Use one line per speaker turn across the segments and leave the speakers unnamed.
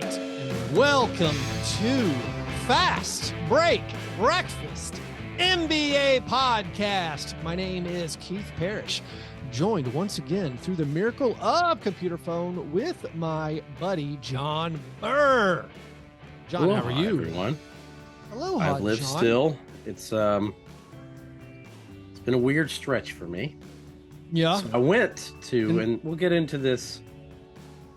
right, and welcome to Fastbreak Breakfast NBA Podcast. My name is Keith Parrish, joined once again through the miracle of computer phone with my buddy John Burr. John,
Hello,
how are you?
everyone?
Hello,
I live
John.
still. It's been a weird stretch for me.
Yeah.
So I went to, and we'll get into this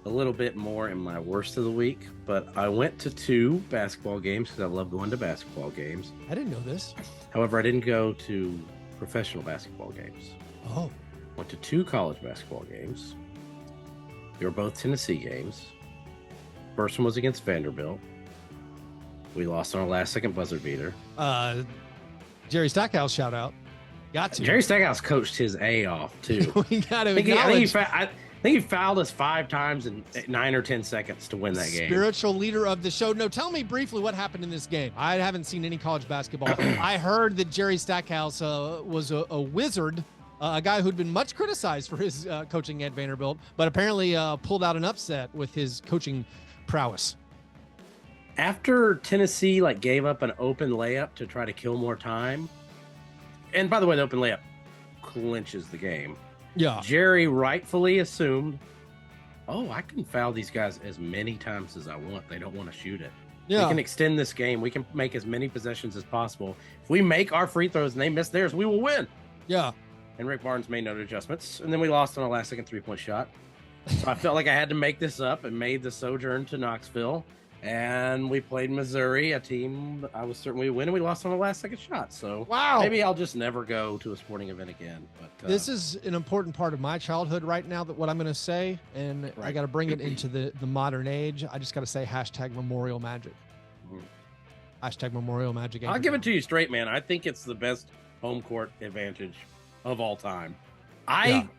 a little bit more in my worst of the week, but I went to 2 basketball games because I love going to basketball games.
I didn't know this.
However, I didn't go to professional basketball games.
Oh.
Went to 2 college basketball games. They were both Tennessee games. First one was against Vanderbilt. We lost on our last second buzzer beater.
Jerry Stackhouse shout out. Got to.
Jerry Stackhouse coached his A off too.
We got to
I think he fouled us 5 times in 9 or 10 seconds to win that game.
Spiritual leader of the show. No, tell me briefly what happened in this game. I haven't seen any college basketball. I heard that Jerry Stackhouse was a wizard, a guy who'd been much criticized for his coaching at Vanderbilt, but apparently pulled out an upset with his coaching prowess.
After Tennessee gave up an open layup to try to kill more time, and by the way, the open layup clinches the game.
Yeah.
Jerry rightfully assumed, I can foul these guys as many times as I want. They don't want to shoot it.
Yeah.
We can extend this game. We can make as many possessions as possible. If we make our free throws and they miss theirs, we will win.
Yeah.
And Rick Barnes made no adjustments. And then we lost on a last second 3-point shot. So I felt like I had to make this up and made the sojourn to Knoxville. And we played Missouri, a team I was certain we would win, and we lost on the last second shot. So
wow,
maybe I'll just never go to a sporting event again. But
this is an important part of my childhood right now, that what I'm going to say, and right. I got to bring it into the modern age. I just got to say #Memorial Magic. #Memorial Magic.
I'll give it to you straight, man. I think it's the best home court advantage of all time.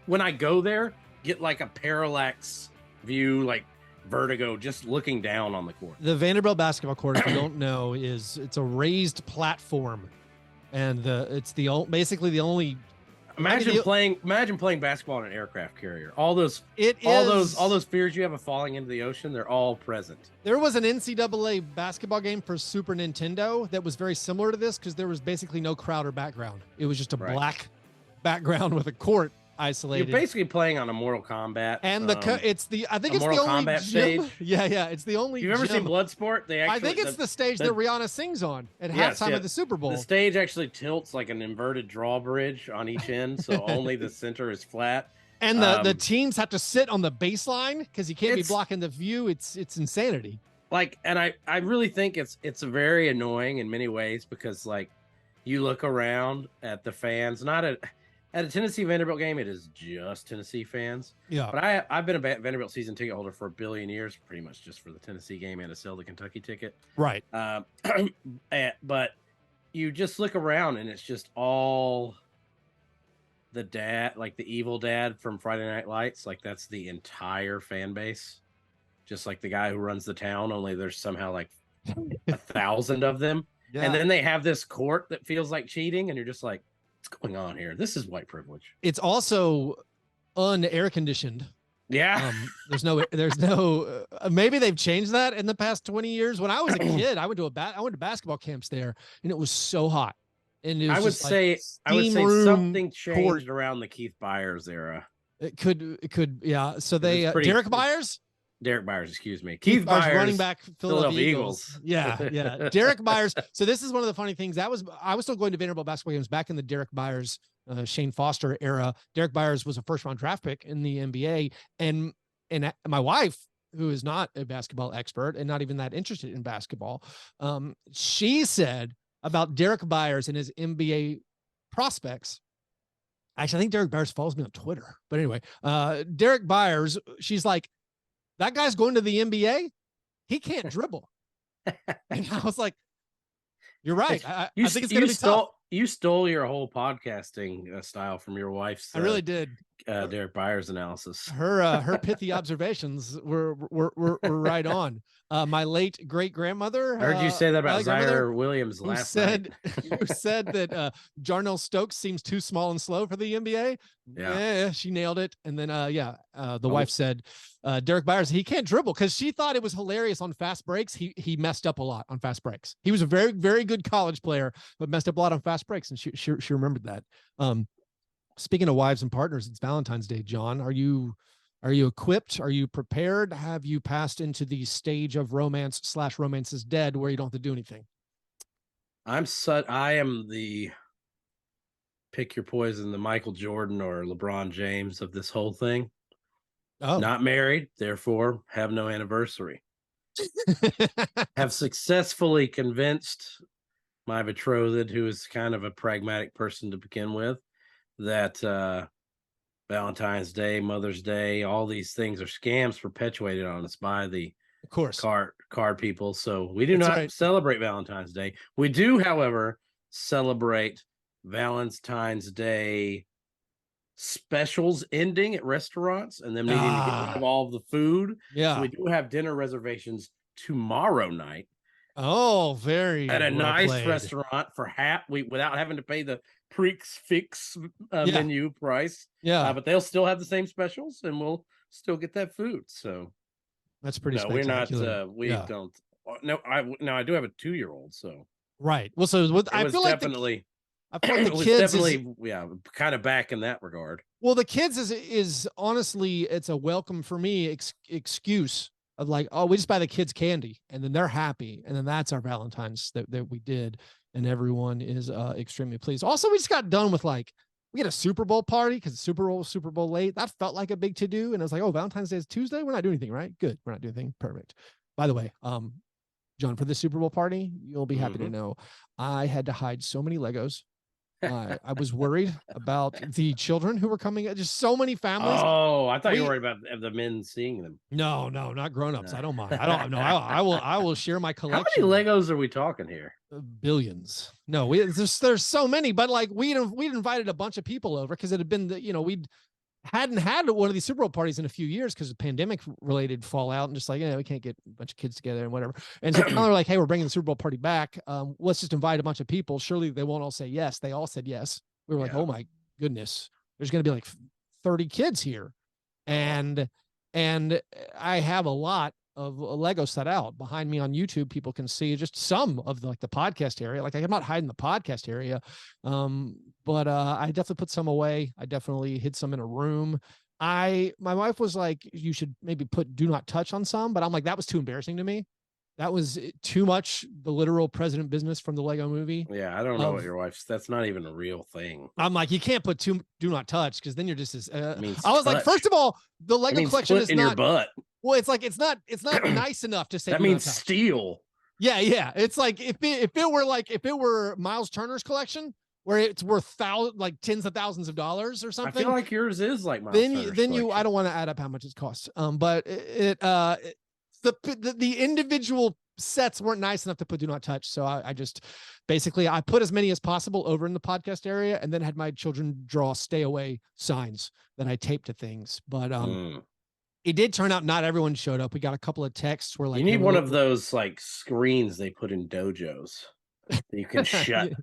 When I go there, get a parallax view, vertigo just looking down on the court.
The Vanderbilt basketball court, if you don't know, it's a raised platform, and basically the only.
Imagine playing basketball in an aircraft carrier. All those fears you have of falling into the ocean, they're all present.
There was an NCAA basketball game for Super Nintendo that was very similar to this because there was basically no crowd or background. It was just a black background with a court isolated.
You're basically playing on a Mortal Kombat,
and I think it's the only
Kombat
gym.
stage.
Yeah, it's the only.
You've ever
gym.
seen Bloodsport?
I think it's the stage that Rihanna sings on at halftime of the Super Bowl.
The stage actually tilts like an inverted drawbridge on each end, so only the center is flat.
And the teams have to sit on the baseline because you can't be blocking the view. It's insanity.
And I really think it's very annoying in many ways because you look around at the fans, not at a Tennessee Vanderbilt game, it is just Tennessee fans.
Yeah.
But I've been a Vanderbilt season ticket holder for 1 billion years, pretty much just for the Tennessee game and to sell the Kentucky ticket.
Right.
But you just look around and it's just all the dad, the evil dad from Friday Night Lights. That's the entire fan base. Just like the guy who runs the town, only there's somehow 1,000 of them. Yeah. And then they have this court that feels like cheating, and you're just like, what's going on here? This is white privilege.
It's also un-air conditioned.
Yeah.
There's no maybe they've changed that in the past 20 years. When I was a kid, I went to basketball camps there, and it was so hot. And it was
I would say something changed around the Keith Byers era.
It could yeah. So they Derek Byers,
excuse me.
Keith Byers, running back, Philadelphia Eagles. Yeah. Derek Byers. So this is one of the funny things. I was still going to Vanderbilt basketball games back in the Derek Byers, Shane Foster era. Derek Byers was a first-round draft pick in the NBA, and my wife, who is not a basketball expert and not even that interested in basketball, she said about Derek Byers and his NBA prospects. Actually, I think Derek Byers follows me on Twitter. But anyway, Derek Byers, she's like, that guy's going to the NBA. He can't dribble. And I was like, you're right. I think it's going to be tough.
You stole your whole podcasting style from your wife's.
I really did.
Derek Byers analysis.
Her pithy observations were right on. My late great grandmother.
I heard you say that about Zaire Williams last night.
Who said that Jarnell Stokes seems too small and slow for the NBA? Yeah, she nailed it. And then the wife said, Derek Byers, he can't dribble because she thought it was hilarious on fast breaks. He messed up a lot on fast breaks. He was a very, very good college player, but messed up a lot on fast breaks. And she remembered that. Speaking of wives and partners, it's Valentine's Day, Jon. Are you equipped? Are you prepared? Have you passed into the stage of romance is dead where you don't have to do anything?
I am the pick your poison, the Michael Jordan or LeBron James of this whole thing.
Oh,
not married, therefore have no anniversary. Have successfully convinced my betrothed, who is kind of a pragmatic person to begin with, that Valentine's Day, Mother's Day, all these things are scams perpetuated on us by the
of course
card people. So we do not celebrate Valentine's Day. We do, however, celebrate Valentine's Day specials ending at restaurants and them needing to get rid of all of the food.
Yeah.
So we do have dinner reservations tomorrow night.
Oh, very
at a nice restaurant for without having to pay the prix menu price.
Yeah.
But they'll still have the same specials and we'll still get that food. So
that's pretty spectacular.
We're not, don't. No, I do have a 2-year-old. So.
Right. Well, so I feel like I feel like the kids
kind of back in that regard.
Well, the kids is honestly, it's a welcome for me excuse of like, oh, we just buy the kids candy and then they're happy. And then that's our Valentine's that we did. And everyone is extremely pleased. Also, we just got done with we had a Super Bowl party because Super Bowl late. That felt like a big to-do. And I was like, oh, Valentine's Day is Tuesday. We're not doing anything, right? Good. We're not doing anything. Perfect. By the way, Jon, for the Super Bowl party, you'll be happy to know I had to hide so many Legos. I was worried about the children who were coming. Just so many families.
Oh, I thought you were worried about the men seeing them.
No, not grown-ups. No. I don't mind. I will share my collection.
How many Legos are we talking here?
Billions. No, there's so many, but we'd invited a bunch of people over because it had been we'd hadn't had one of these Super Bowl parties in a few years because of pandemic related fallout and just we can't get a bunch of kids together and whatever. And so now they're like, hey, we're bringing the Super Bowl party back. Let's just invite a bunch of people. Surely they won't all say yes. They all said yes. We were like, oh my goodness, there's going to be 30 kids here. And I have a lot of Lego set out behind me on YouTube. People can see just some of the podcast area. I'm not hiding the podcast area. But I definitely put some away. I definitely hid some in a room. My wife was like, you should maybe put do not touch on some, but I'm like, that was too embarrassing to me. That was too much the literal president business from the Lego movie.
Yeah, I don't know what your wife's. That's not even a real thing.
I'm like, you can't put do not touch because then you're just as. I was like, first of all, the Lego collection is
in
not.
Your butt.
Well, it's it's not nice enough to say
that means steal.
Yeah. It's like if it were Miles Turner's collection where it's worth tens of thousands of dollars or something.
I feel like yours is like Miles
Turner's collection. I don't want to add up how much it costs. But the individual sets weren't nice enough to put do not touch. So I just basically I put as many as possible over in the podcast area and then had my children draw stay away signs that I taped to things. But it did turn out not everyone showed up. We got a couple of texts where
you need one of those screens they put in dojos that you can shut.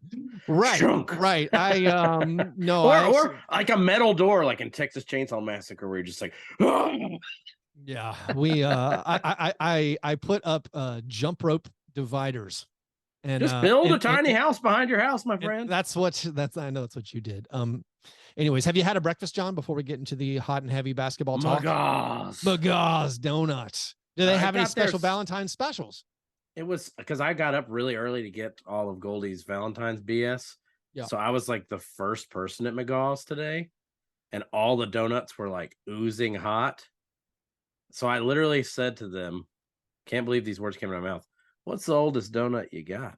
Right. I no.
Or like a metal door like in Texas Chainsaw Massacre where you're just like
Yeah, we I put up jump rope dividers and
just build a tiny house behind your house, my friend.
I know that's what you did. Anyways, have you had a breakfast, Jon, before we get into the hot and heavy basketball talk? Magaz donuts. Do they have any special Valentine's specials?
It was because I got up really early to get all of Goldie's Valentine's BS. Yeah. So I was the first person at McGaw's today, and all the donuts were oozing hot. So I literally said to them, can't believe these words came out of my mouth. What's the oldest donut you got?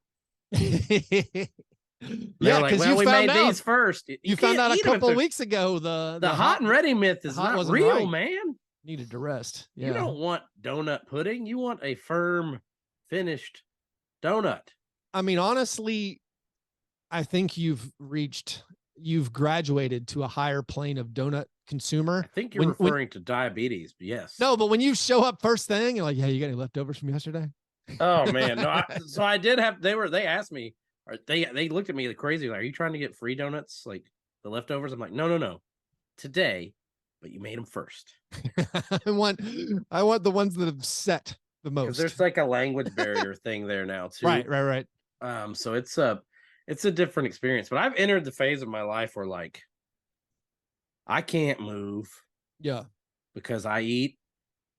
Yeah, because we made these
first.
You found out a couple of weeks ago the
hot and ready myth is not real, man.
Needed to rest. Yeah.
You don't want donut pudding. You want a firm, finished donut.
I mean, honestly, I think you've graduated to a higher plane of donut consumer.
I think you're referring to diabetes, but yes.
No, but when you show up first thing, you're like, yeah, you got any leftovers from yesterday?
Oh man, no. So I did have. They asked me. Or they looked at me crazy. Are you trying to get free donuts, the leftovers? I'm like, no. Today, but you made them first.
I want the ones that have set the most.
Because there's like a language barrier thing there now too.
Right.
So it's a different experience. But I've entered the phase of my life where like I can't move.
Yeah.
Because I eat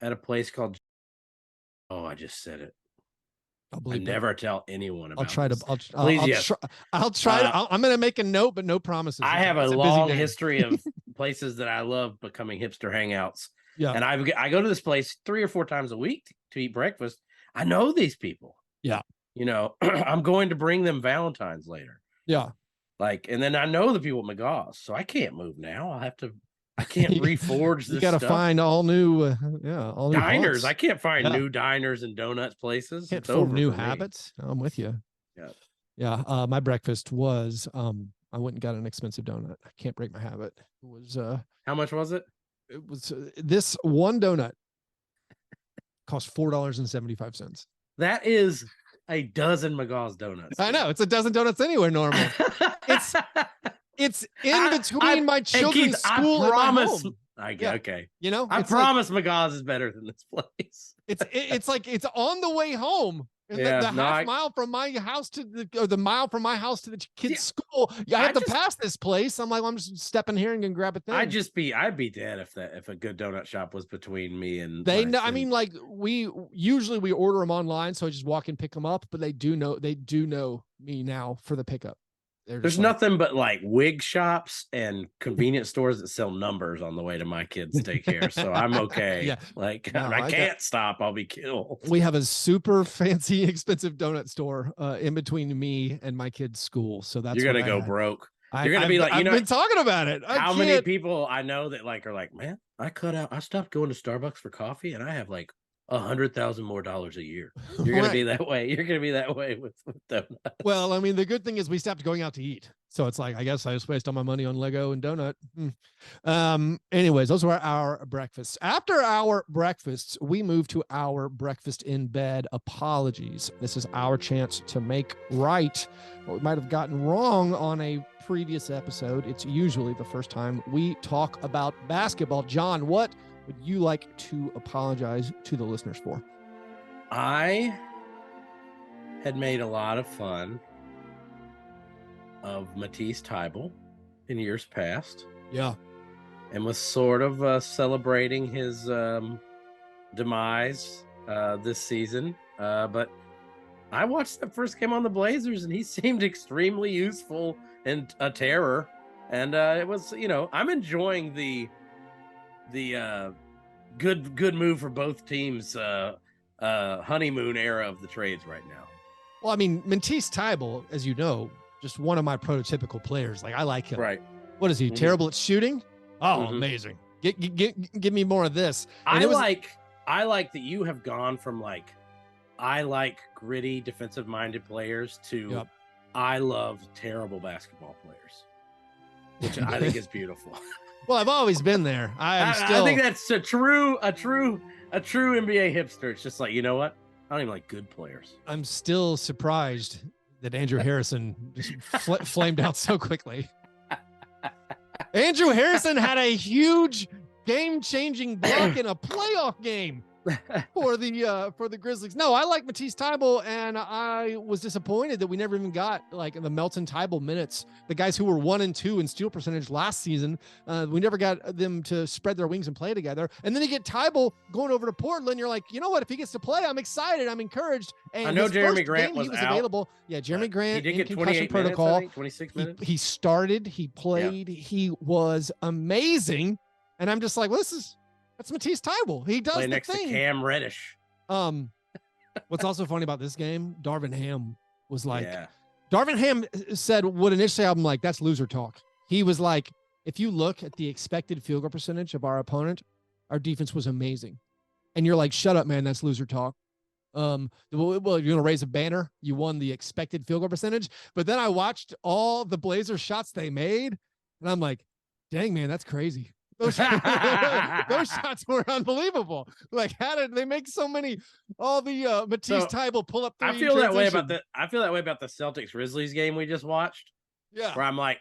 at a place called. Oh, I just said it. I never tell anyone about.
I'll try. I'm going to make a note, but no promises.
I have a long history of places that I love becoming hipster hangouts.
Yeah,
and I go to this place 3 or 4 times a week to eat breakfast. I know these people.
Yeah,
you know, I'm going to bring them Valentine's later.
Yeah,
like, and then I know the people at McGaw's, so I can't move now. I can't reforge this.
You got to find all new, all new
diners.
haunts.
I can't find new diners and donuts places.
Can't form new habits. I'm with you. Yeah. My breakfast was, I went and got an expensive donut. I can't break my habit. It was,
how much was it?
It was this one donut cost $4.75.
That is a dozen McGaw's donuts.
I know, it's a dozen donuts anywhere normal. It's in between my children's school and my home.
Okay.
You know,
I promise McGaw's is better than this place.
It's like it's on the way home. The half mile from my house to the mile from my house to the kids' school. I have to pass this place. I'm like, I'm just stepping here and can grab a thing.
I'd be dead if a good donut shop was between me and
they know. I mean, like we usually order them online, so I just walk and pick them up. But they do know me now for the pickup.
There's nothing but like wig shops and convenience stores that sell numbers on the way to my kids' daycare. So I'm okay.
Yeah.
Like I can't stop. I'll be killed.
We have a super fancy, expensive donut store in between me and my kids' school. So that's
you're gonna go broke. You're gonna
be
like,
I've been talking about it.
How many people I know that like are like, man, I stopped going to Starbucks for coffee and I have like $100,000 more a year. You're gonna be that way. You're gonna be that way with donuts.
Well, I mean, the good thing is we stopped going out to eat, so it's like I guess I just waste all my money on Lego and donut. Anyways, those were our breakfasts. After our breakfasts, we move to our breakfast in bed apologies. This is our chance to make right what we might have gotten wrong on a previous episode. It's usually the first time we talk about basketball. John, what would you like to apologize to the listeners for?
I had made a lot of fun of Matisse Thybulle in years past.
Yeah.
And was sort of celebrating his demise this season. But I watched the first game on the Blazers and he seemed extremely useful and a terror. And it was, I'm enjoying the good move for both teams honeymoon era of the trades right now.
Well, I mean, Matisse Thybulle, as you know, just one of my prototypical players. Like I like him.
Right.
What is he? Mm-hmm. Terrible at shooting? Oh, amazing. Give me more of this. And
I like that you have gone from like I like gritty defensive minded players to I love terrible basketball players, which I think is beautiful.
Well, I've always been there. I
think that's a true NBA hipster. It's just like, you know what? I don't even like good players.
I'm still surprised that Andrew Harrison just flamed out so quickly. Andrew Harrison had a huge game-changing block in a playoff game for the Grizzlies. No, I like Matisse Thybulle, and I was disappointed that we never even got like the Melton Thybulle minutes. The guys who were 1 and 2 in steal percentage last season, we never got them to spread their wings and play together. And then you get Thybulle going over to Portland. You're like, you know what? If he gets to play, I'm excited. I'm encouraged. And
I know Jeremy Grant was out.
Available. Yeah, Jeremy Grant.
He did get 28 protocol. Minutes, 26 minutes.
He started. He played. Yeah. He was amazing. And I'm just like, well, that's Matisse Thybulle. He does the
next
thing.
To Cam Reddish.
What's also funny about this game, Darvin Ham was like, Darvin Ham said what initially I'm like, that's loser talk. He was like, if you look at the expected field goal percentage of our opponent, our defense was amazing. And you're like, shut up, man, that's loser talk. Well, you're going to raise a banner. You won the expected field goal percentage. But then I watched all the Blazers shots they made, and I'm like, dang, man, that's crazy. Those shots were unbelievable. Like, how did they make so many? All the Matisse Thybulle pull up.
I feel that way about the Celtics Grizzlies game we just watched.
Yeah,
where I'm like,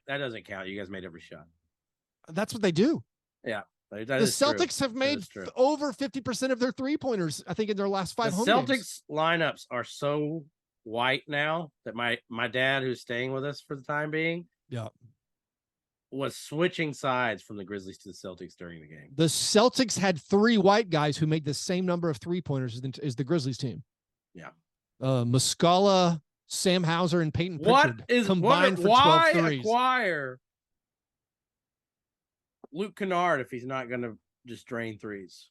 that doesn't count. You guys made every shot.
That's what they do.
Yeah.
The Celtics have made over 50% of their 3-pointers, I think, in their last 5 home games.
The Celtics lineups are so white now that my dad, who's staying with us for the time being, was switching sides from the Grizzlies to the Celtics during the game.
The Celtics had 3 white guys who made the same number of 3-pointers as the Grizzlies team.
Yeah.
Muscala, Sam Hauser, and Payton Pritchard combined for 12 threes.
Why acquire Luke Kennard if he's not going to just drain threes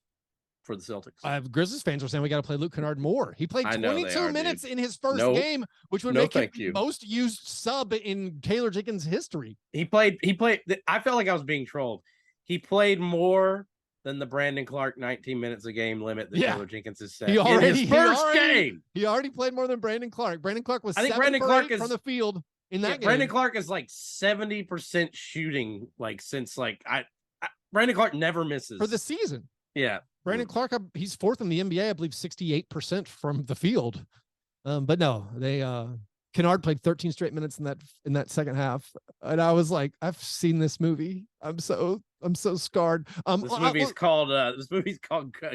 for the Celtics?
Grizzlies fans were saying we got to play Luke Kennard more. He played 22 minutes in his first game, which would make him the most used sub in Taylor Jenkins' history.
He played. I felt like I was being trolled. He played more than the Brandon Clark 19 minutes a game limit that Taylor Jenkins has set in his first game.
He already played more than Brandon Clark. Brandon Clark was 7 from the field in that game.
Brandon Clark is like 70% shooting, like since like Brandon Clark never misses
for the season.
Yeah.
Brandon Clark, he's 4th in the NBA, I believe 68% from the field. But no, Kennard played 13 straight minutes in that second half. And I was like, I've seen this movie. I'm so scarred.
This movie's called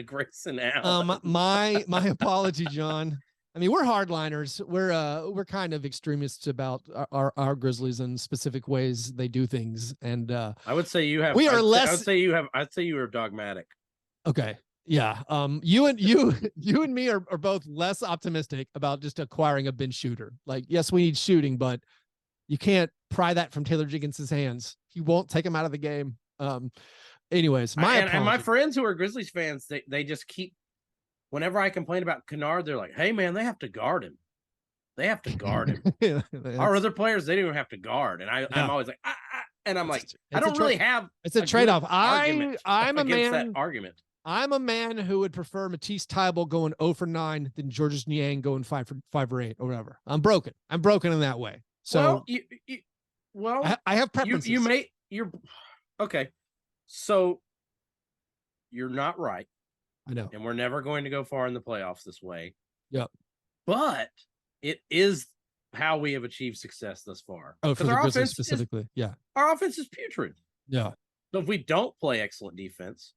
Grayson Allen.
My apology, John. I mean, we're hardliners. We're kind of extremists about our Grizzlies and specific ways they do things. And
I would say you have. I'd say you are dogmatic.
Okay. Yeah. You and me are both less optimistic about just acquiring a bench shooter. Like, yes, we need shooting, but you can't pry that from Taylor Jenkins' hands. He won't take him out of the game. Anyways, and
my friends who are Grizzlies fans, they just keep, whenever I complain about Kennard, they're like, hey man, they have to guard him. They have to guard him. Our other players, they don't even have to guard. And I'm always like, and I'm like, I don't really have.
It's a trade-off. I'm a man.
That argument.
I'm a man who would prefer Matisse Thybulle going 0 for 9 than Georges Niang going 5 for 8 or whatever. I'm broken in that way. So I have preferences.
You're okay. So you're not right.
I know.
And we're never going to go far in the playoffs this way.
Yep.
But it is how we have achieved success thus far.
Oh, for the Grizzlies specifically.
Our offense is putrid.
Yeah.
So if we don't play excellent defense,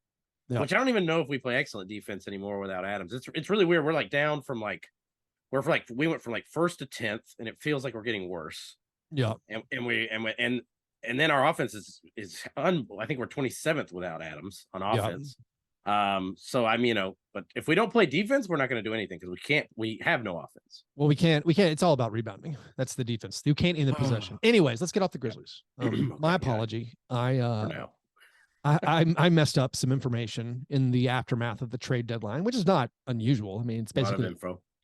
which I don't even know if we play excellent defense anymore without Adams. It's really weird. We're like down from we went from 1st to 10th, and it feels like we're getting worse.
Yeah.
And then our offense is I think we're 27th without Adams on offense. Yeah. So but if we don't play defense, we're not going to do anything because we have no offense.
Well, we can't. It's all about rebounding. That's the defense. You can't end the possession. Anyways, let's get off the Grizzlies. My apology. I messed up some information in the aftermath of the trade deadline, which is not unusual. I mean, it's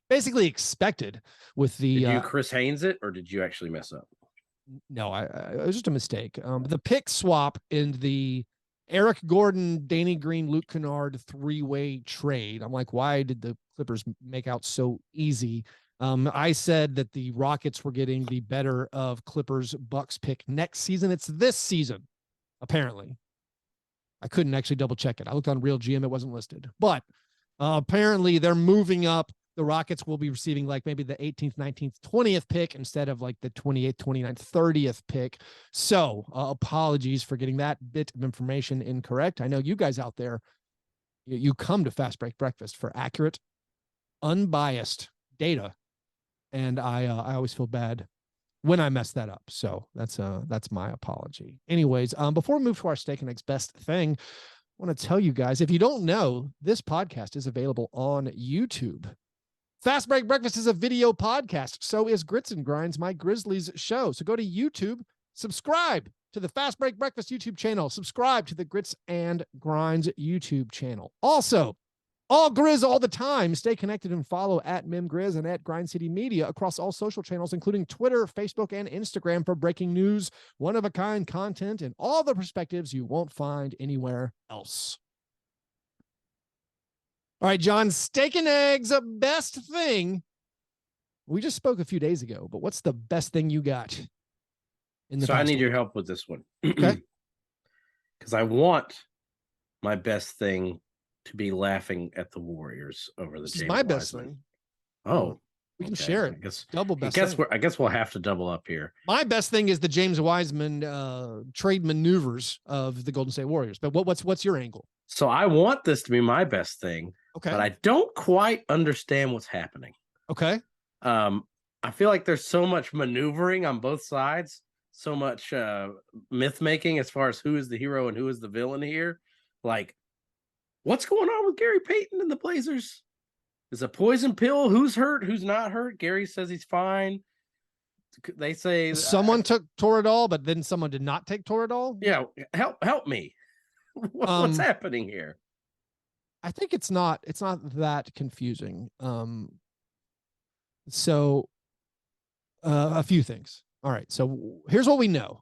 basically expected with the.
Did you Chris Haynes it, or did you actually mess up?
No, it was just a mistake. The pick swap in the Eric Gordon, Danny Green, Luke Kennard 3-way trade. I'm like, why did the Clippers make out so easy? I said that the Rockets were getting the better of Clippers Bucks pick next season. It's this season, apparently. I couldn't actually double check it. I looked on Real GM. It wasn't listed, but apparently they're moving up. The Rockets will be receiving like maybe the 18th, 19th, 20th pick instead of like the 28th, 29th, 30th pick. So apologies for getting that bit of information incorrect. I know you guys out there, you come to Fastbreak Breakfast for accurate, unbiased data. And I always feel bad when I mess that up. So that's my apology. Anyways, before we move to our steak and eggs best thing, I want to tell you guys, if you don't know, this podcast is available on YouTube. Fast Break Breakfast is a video podcast. So is Grits and Grinds, my Grizzlies show. So go to YouTube, subscribe to the Fast Break Breakfast YouTube channel, subscribe to the Grits and Grinds YouTube channel. Also, all Grizz all the time. Stay connected and follow at MimGrizz and at Grind City Media across all social channels, including Twitter, Facebook, and Instagram for breaking news, one-of-a-kind content, and all the perspectives you won't find anywhere else. All right, John, steak and eggs, best thing. We just spoke a few days ago, but what's the best thing you got?
I need your help with this one.
Okay.
Because I want my best thing to be laughing at the Warriors over the James
my best
Wiseman.
thing.
Oh,
We can share it.
I guess
double best.
I guess we'll have to double up here.
My best thing is the James Wiseman trade maneuvers of the Golden State Warriors. But what's your angle?
So I want this to be my best thing,
okay,
but I don't quite understand what's happening.
Okay.
I feel like there's so much maneuvering on both sides, so much myth making as far as who is the hero and who is the villain here. Like, what's going on with Gary Payton and the Blazers? Is a poison pill? Who's hurt? Who's not hurt? Gary says he's fine. They say
someone took Toradol, but then someone did not take Toradol.
Yeah, help me. What's happening here?
I think it's not that confusing. So a few things. All right. So here's what we know.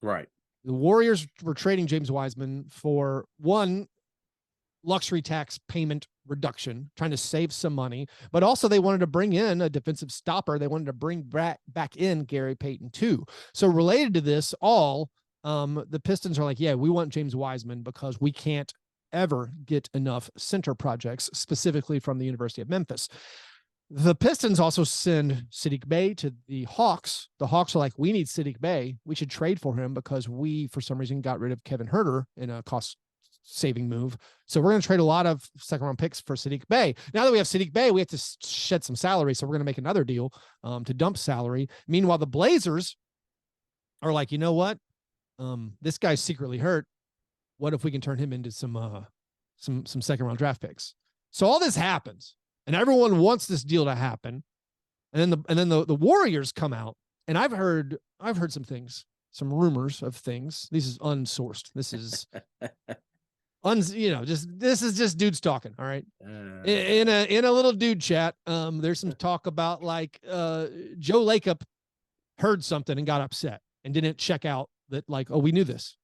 Right.
The Warriors were trading James Wiseman for one, luxury tax payment reduction, trying to save some money, but also they wanted to bring in a defensive stopper. They wanted to bring back in Gary Payton too. So related to this all, the Pistons are like, yeah, we want James Wiseman because we can't ever get enough center projects, specifically from the University of Memphis. The Pistons also send Saddiq Bey to the Hawks. The Hawks are like, we need Saddiq Bey. We should trade for him because we, for some reason, got rid of Kevin Huerter in a cost-saving move. So we're going to trade a lot of second-round picks for Saddiq Bey. Now that we have Saddiq Bey, we have to shed some salary, so we're going to make another deal to dump salary. Meanwhile, the Blazers are like, you know what? This guy's secretly hurt. What if we can turn him into some second-round draft picks? So all this happens. And everyone wants this deal to happen. And then the Warriors come out, and I've heard some things, some rumors of things. This is unsourced. This is this is just dudes talking. All right. In a little dude chat, there's some talk about like Joe Lacob heard something and got upset and didn't check out that, like, oh, we knew this.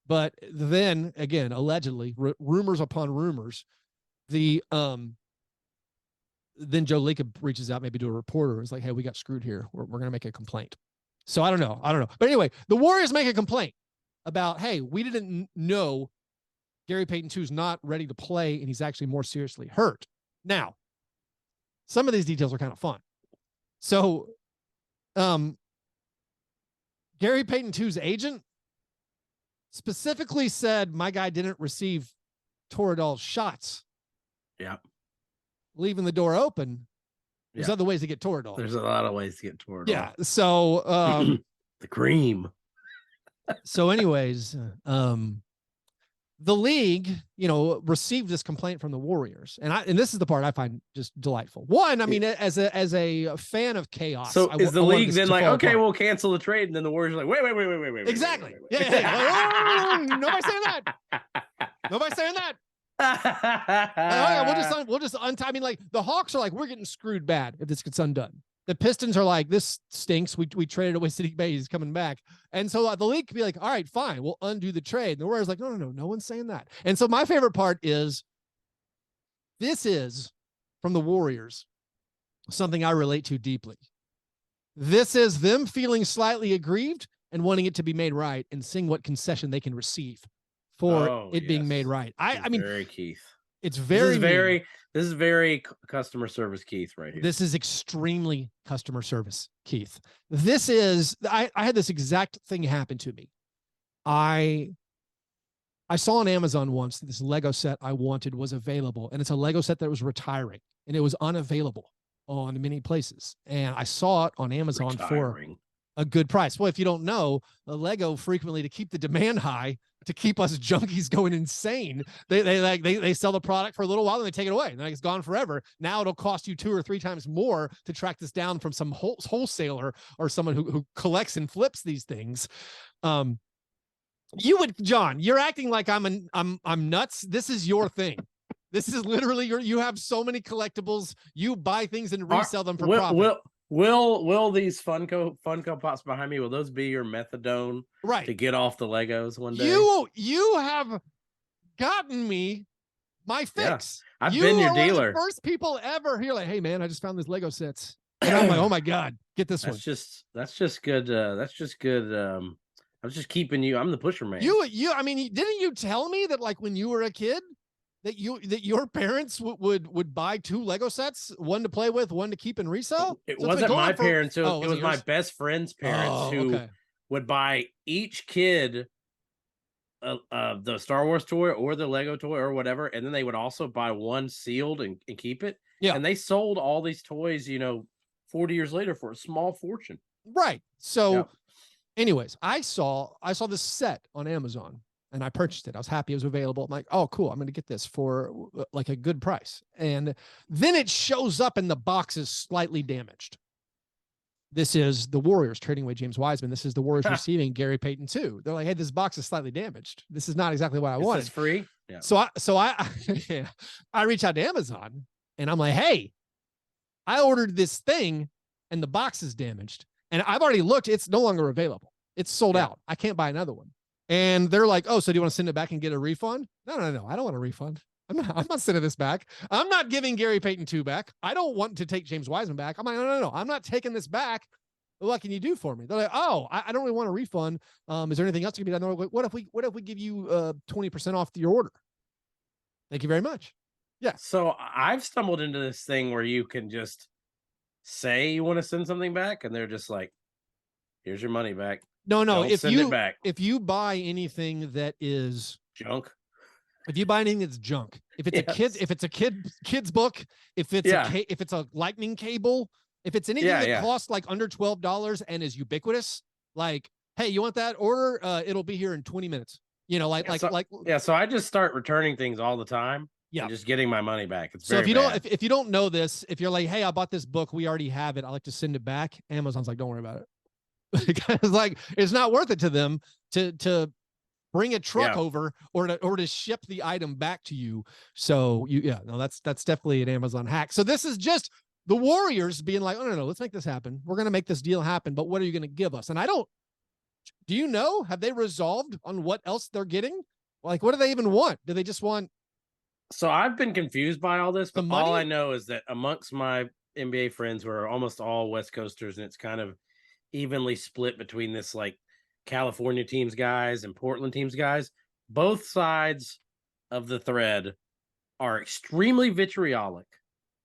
But then again, allegedly, rumors upon rumors, then Joe Lacob reaches out maybe to a reporter. It's like, hey, we got screwed here. We're going to make a complaint. So I don't know. But anyway, the Warriors make a complaint about, hey, we didn't know Gary Payton 2 is not ready to play, and he's actually more seriously hurt. Now, some of these details are kind of fun. So Gary Payton 2's agent specifically said, my guy didn't receive Toradol shots.
Yeah.
Leaving the door open. There's other ways to get Toradol.
There's a lot of ways to get Toradol.
Yeah. So
the cream.
So anyways, the league, received this complaint from the Warriors. And this is the part I find just delightful. One, I mean, as a fan of chaos.
So is the league then like, okay, we'll cancel the trade, and then the Warriors are like, wait.
Exactly. Yeah. Nobody's saying that. Nobody's saying that. We'll just untie. I mean, like, the Hawks are like, we're getting screwed bad if this gets undone. The Pistons are like, this stinks. We traded away Saddiq Bey. He's coming back. And so the league could be like, all right, fine, we'll undo the trade. And the Warriors like, no one's saying that. And so my favorite part is, this is from the Warriors, something I relate to deeply. This is them feeling slightly aggrieved and wanting it to be made right and seeing what concession they can receive for being made right. I mean,
very Keith.
It's
this is very customer service Keith right here.
This is extremely customer service Keith. This is, I had this exact thing happen to me. I saw on Amazon once that this Lego set I wanted was available, and it's a Lego set that was retiring, and it was unavailable on many places. And I saw it on Amazon for a good price. Well, if you don't know, Lego frequently, to keep the demand high, to keep us junkies going insane, they sell the product for a little while and they take it away, and then it's gone forever. Now it'll cost you 2 or 3 times more to track this down from some wholesaler or someone who collects and flips these things. John, you're acting like I'm nuts. This is your thing. This is literally you have so many collectibles. You buy things and resell them for profit.
Will these Funko Pops behind me, will those be your methadone to get off the Legos one day?
You have gotten me my fix.
Yeah, I've been your dealer.
One of the first people ever here, like, hey man, I just found these Lego sets. And I'm like, oh my God, get this one.
That's just good. I was just keeping you. I'm the pusher man.
I mean, didn't you tell me that, like, when you were a kid that your parents would buy 2 Lego sets, one to play with, one to keep and resell?
It wasn't my parents. It was my best friend's parents who would buy each kid the Star Wars toy or the Lego toy or whatever, and then they would also buy one sealed and keep it.
Yeah.
And they sold all these toys, 40 years later for a small fortune.
Right. So anyways, I saw this set on Amazon and I purchased it. I was happy it was available. I'm like, oh, cool. I'm going to get this for like a good price. And then it shows up and the box is slightly damaged. This is the Warriors trading away James Wiseman. This is the Warriors receiving Gary Payton too. They're like, hey, this box is slightly damaged. This is not exactly what I wanted.
It's free.
Yeah. So I reach out to Amazon and I'm like, hey, I ordered this thing and the box is damaged. And I've already looked. It's no longer available. It's sold out. I can't buy another one. And they're like, oh, so do you want to send it back and get a refund? No. I don't want a refund. I'm not sending this back. I'm not giving Gary Payton 2 back. I don't want to take James Wiseman back. I'm like, no. I'm not taking this back. What can you do for me? They're like, oh, I don't really want a refund. Is there anything else you can be done? What if we give you 20% off your order? Thank you very much. Yeah.
So I've stumbled into this thing where you can just say you want to send something back, and they're just like, here's your money back.
No.
Don't send it back.
If you buy anything that is
junk,
if you buy anything that's junk, if it's a kid's book, if it's a lightning cable, if it's anything that costs like under $12 and is ubiquitous, like, hey, you want that order? It'll be here in 20 minutes. So
I just start returning things all the time. Yeah, and just getting my money back. It's
so if you don't know this, if you're like, hey, I bought this book, we already have it, I like to send it back. Amazon's like, don't worry about it. Because like it's not worth it to them to bring a truck over or to ship the item back to you. So that's definitely an Amazon hack. So this is just the Warriors being like, oh no, let's make this happen. We're gonna make this deal happen, but what are you gonna give us? And do you know? Have they resolved on what else they're getting? Like, what do they even want? Do they just want?
So I've been confused by all this, but all I know is that amongst my NBA friends who are almost all West Coasters, and it's kind of evenly split between this like California teams guys and Portland teams guys. Both sides of the thread are extremely vitriolic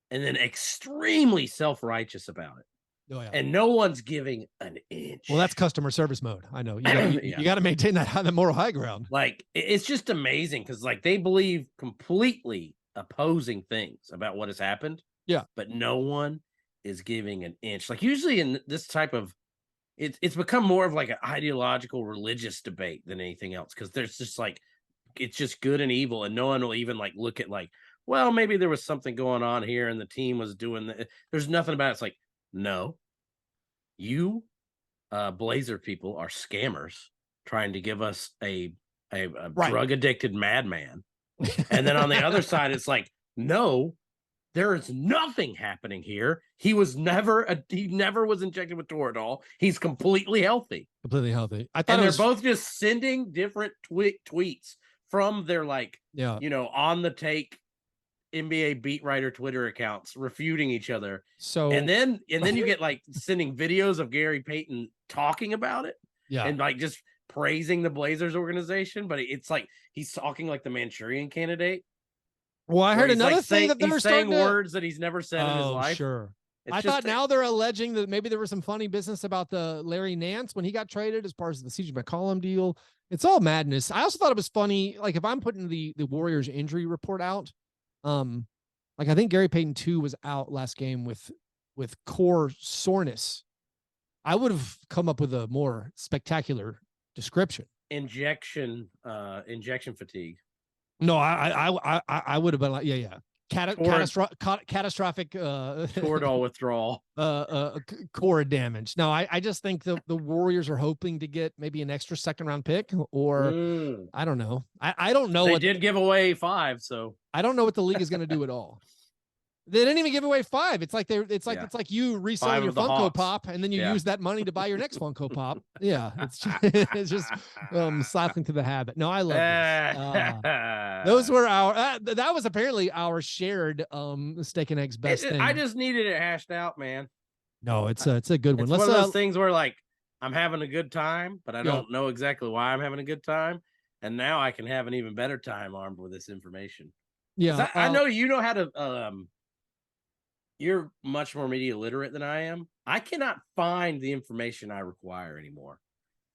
and then extremely self-righteous about it. Oh, yeah. And no one's giving an inch.
Well, that's customer service mode. I know you got to maintain that moral high ground.
Like, it's just amazing because like they believe completely opposing things about what has happened.
Yeah.
But no one is giving an inch. Like usually in this type of, it's become more of like an ideological religious debate than anything else. Cause there's just like, it's just good and evil. And no one will even like look at like, well, maybe there was something going on here and the team was doing that. There's nothing about it. It's like, no, you Blazer people are scammers trying to give us a drug addicted madman. And then on the other side, it's like, no, there is nothing happening here. He never was injected with Toradol. He's completely healthy.
Completely healthy.
They're both just sending different tweets from their on the take NBA beat writer Twitter accounts refuting each other.
So
and then you get like sending videos of Gary Payton talking about it.
Yeah.
And like just praising the Blazers organization, but it's like he's talking like the Manchurian Candidate.
Well, I heard another thing that they're
saying words that he's never said in his life.
Sure. I thought now they're alleging that maybe there was some funny business about the Larry Nance when he got traded as part of the CJ McCollum deal. It's all madness. I also thought it was funny. Like if I'm putting the Warriors injury report out, like I think Gary Payton 2 was out last game with core soreness. I would have come up with a more spectacular description.
Injection fatigue.
No, I would have been like, catastrophic
Toradol withdrawal,
core damage. No, I just think the Warriors are hoping to get maybe an extra second round pick, or I don't know. I don't know.
They did give away 5, so
I don't know what the league is going to do at all. They didn't even give away 5. It's like it's like you reselling your Funko
Hawks.
Pop and then you use that money to buy your next Funko Pop. Yeah, it's just cycling to the habit. No, I love this. Those were that was apparently our shared steak and eggs best thing.
I just needed it hashed out, man.
No, it's a good one.
It's one of those things where like I'm having a good time, but I don't know exactly why I'm having a good time, and now I can have an even better time armed with this information.
Yeah.
I know you know how to, you're much more media literate than I am. I cannot find the information I require anymore.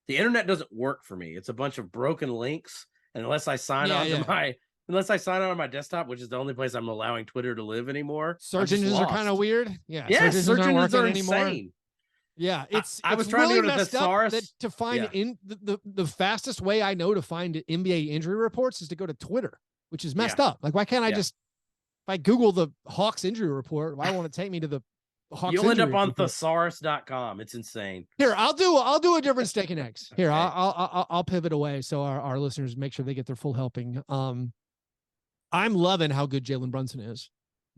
The internet doesn't work for me. It's a bunch of broken links. And unless I sign on to my desktop, which is the only place I'm allowing Twitter to live anymore.
Search engines are kind of weird. Yeah.
Yeah, search engines are insane.
Anymore. Yeah,
I was trying
really
to go to
messed
thesaurus
up to find in the fastest way I know to find NBA injury reports is to go to Twitter, which is messed up. Like, why can't I just, if I Google the Hawks injury report, why won't it take me to the Hawks?
You'll end up on thesaurus.com. It's insane.
Here, I'll do a different steak and eggs. Here, okay. I'll pivot away so our listeners make sure they get their full helping. I'm loving how good Jalen Brunson is.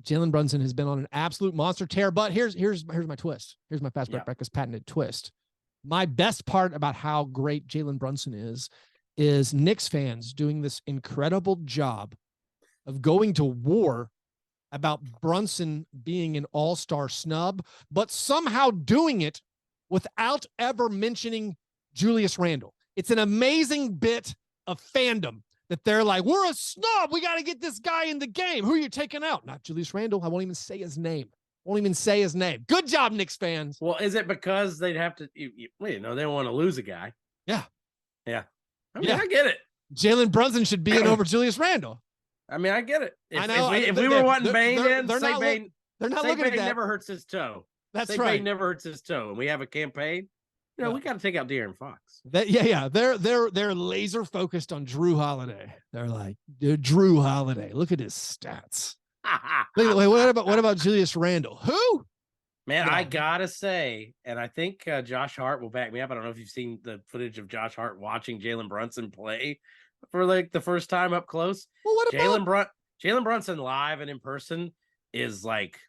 Jalen Brunson has been on an absolute monster tear, but here's my twist. Here's my Fastbreak Breakfast patented twist. My best part about how great Jalen Brunson is Knicks fans doing this incredible job of going to war about Brunson being an all-star snub, but somehow doing it without ever mentioning Julius Randle. It's an amazing bit of fandom that they're like, we're a snub. We got to get this guy in the game. Who are you taking out? Not Julius Randle. I won't even say his name. Good job, Knicks fans.
Well, is it because they'd have to, they don't want to lose a guy?
Yeah.
Yeah. I mean, I get it.
Jalen Brunson should be in over Julius Randle.
I mean, I get it.
I know.
If we were wanting Bane in,
they're not looking at that.
Never hurts his toe.
That's right.
Bane never hurts his toe. And we have a campaign. We got to take out De'Aaron Fox.
They're laser focused on Drew Holiday. They're like, Drew Holiday. Look at his stats. Wait, what about Julius Randle? Who?
Man, I gotta say, and I think Josh Hart will back me up. I don't know if you've seen the footage of Josh Hart watching Jalen Brunson play for like the first time up close.
Well, what about
Jalen Brunson live and in person is like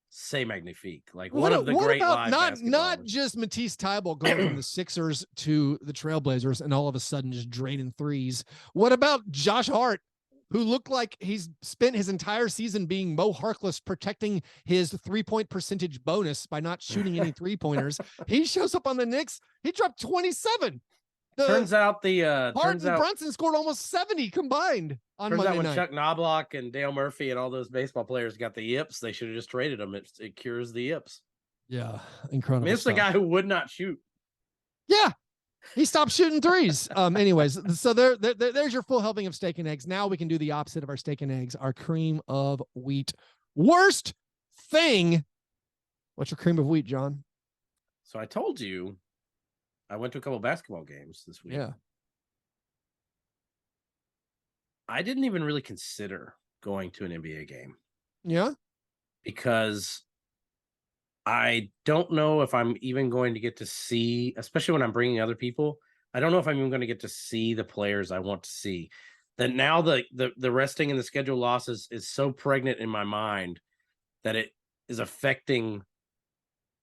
c'est magnifique. Like one of the great live
not just Matisse Thybulle going from the Sixers to the Trailblazers and all of a sudden just draining threes. What about Josh Hart, who looked like he's spent his entire season being Mo Harkless protecting his 3-point percentage bonus by not shooting any 3-pointers. He shows up on the Knicks. He dropped 27.
Turns out
Brunson scored almost 70 combined on Monday night.
When Chuck Knobloch and Dale Murphy and all those baseball players got the yips, they should have just traded them. It cures the yips.
Yeah, incredible.
I mean, it's the guy who would not shoot.
Yeah, he stopped shooting threes. Anyways, so there's your full helping of steak and eggs. Now we can do the opposite of our steak and eggs, our cream of wheat. Worst thing. What's your cream of wheat, John?
So I told you I went to a couple basketball games this week.
Yeah.
I didn't even really consider going to an NBA game.
Yeah.
Because I don't know if I'm even going to get to see, especially when I'm bringing other people, I don't know if I'm even going to get to see the players I want to see. That now the resting and the schedule losses is so pregnant in my mind that it is affecting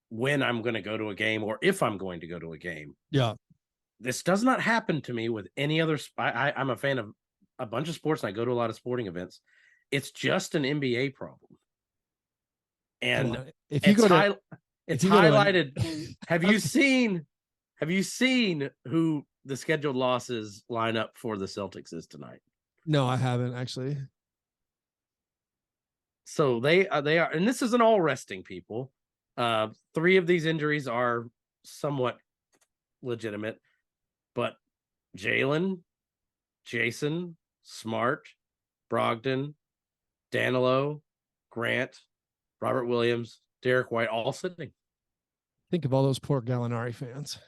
when I'm going to go to a game or if I'm going to go to a game.
Yeah.
This does not happen to me with any other. I'm a fan of a bunch of sports and I go to a lot of sporting events. It's just an NBA problem. And
if you
it's highlighted. Have you seen who the scheduled losses line up for the Celtics is tonight?
No, I haven't actually.
So they are, and this isn't all resting people. 3 of these injuries are somewhat legitimate, but Jalen, Jason, Smart, Brogdon, Danilo, Grant, Robert Williams, Derek White, all sitting.
Think of all those poor Gallinari fans.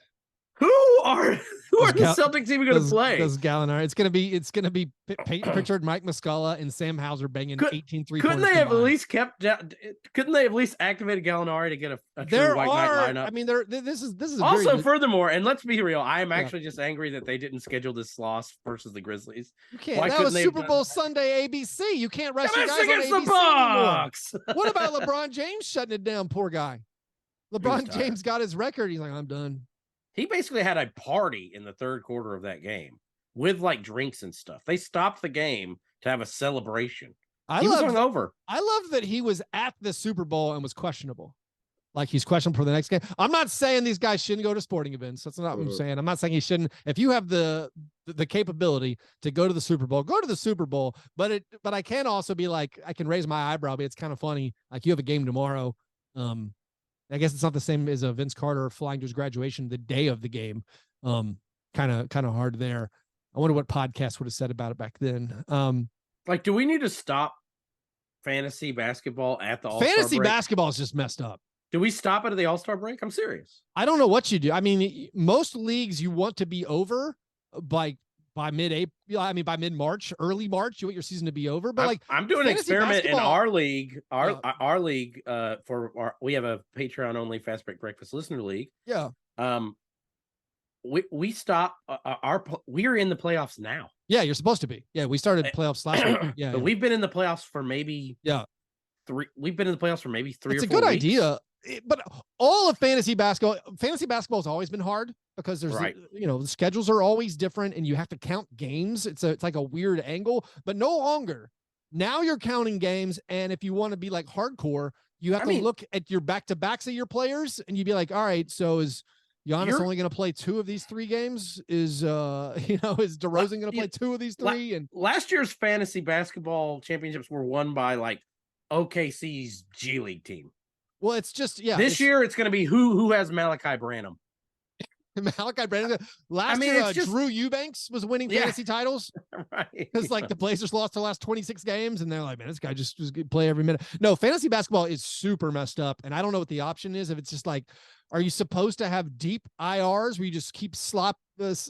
Who are the Celtics even going to play?
Those Gallinari. It's going to be Payton Pritchard, Mike Muscala, and Sam Hauser banging 18 3-pointers.
Couldn't they have at least couldn't they have at least activated Gallinari to get a true white knight lineup?
I mean, this is
also furthermore, and let's be real, I am actually just angry that they didn't schedule this loss versus the Grizzlies.
You can't. That was Super Bowl Sunday ABC. You can't rest your guys
against
on ABC
the Bucks.
What about LeBron James shutting it down? Poor guy. LeBron James got his record. He's like, I'm done.
He basically had a party in the third quarter of that game with like drinks and stuff. They stopped the game to have a celebration. He was hungover.
I love that he was at the Super Bowl and was questionable. Like he's questionable for the next game. I'm not saying these guys shouldn't go to sporting events. That's not what I'm saying. I'm not saying he shouldn't. If you have the the capability to go to the Super Bowl, but I can also be like, I can raise my eyebrow, but it's kind of funny. Like, you have a game tomorrow. I guess it's not the same as a Vince Carter flying to his graduation the day of the game. Kind of hard there. I wonder what podcast would have said about it back then.
Like, do we need to stop fantasy basketball at the All-Star
fantasy
break?
basketball is just messed up.
Do we stop it at the All-Star break? I'm serious.
I don't know what you do. I mean, most leagues you want to be over by mid-April. I mean, by mid-March, early March, you want your season to be over. But
I'm doing an experiment in our league. Our league we have a Patreon only Fastbreak Breakfast listener league.
Yeah.
We stop we are in the playoffs now.
Yeah, you're supposed to be. Yeah, we started playoffs last week. Yeah,
but we've been in the playoffs for maybe three. We've been in the playoffs for maybe 3 or 4 weeks.
It's a good idea. But all of fantasy basketball has always been hard because there's the schedules are always different and you have to count games. It's like a weird angle, but no longer. Now you're counting games, and if you want to be like hardcore, you have to look at your back-to-backs of your players, and you'd be like, all right, so is Giannis only going to play 2 of these 3 games? Is DeRozan going to play 2 of these 3? And
last year's fantasy basketball championships were won by like OKC's G League team.
Well, it's just
This year it's going to be who has Malachi Branham.
Malachi Branham. Last year, Drew Eubanks was winning fantasy titles,
right?
Because like the Blazers lost the last 26 games, and they're like, man, this guy just play every minute. No, fantasy basketball is super messed up, and I don't know what the option is. If it's just like, are you supposed to have deep IRs where you just keep swapping guys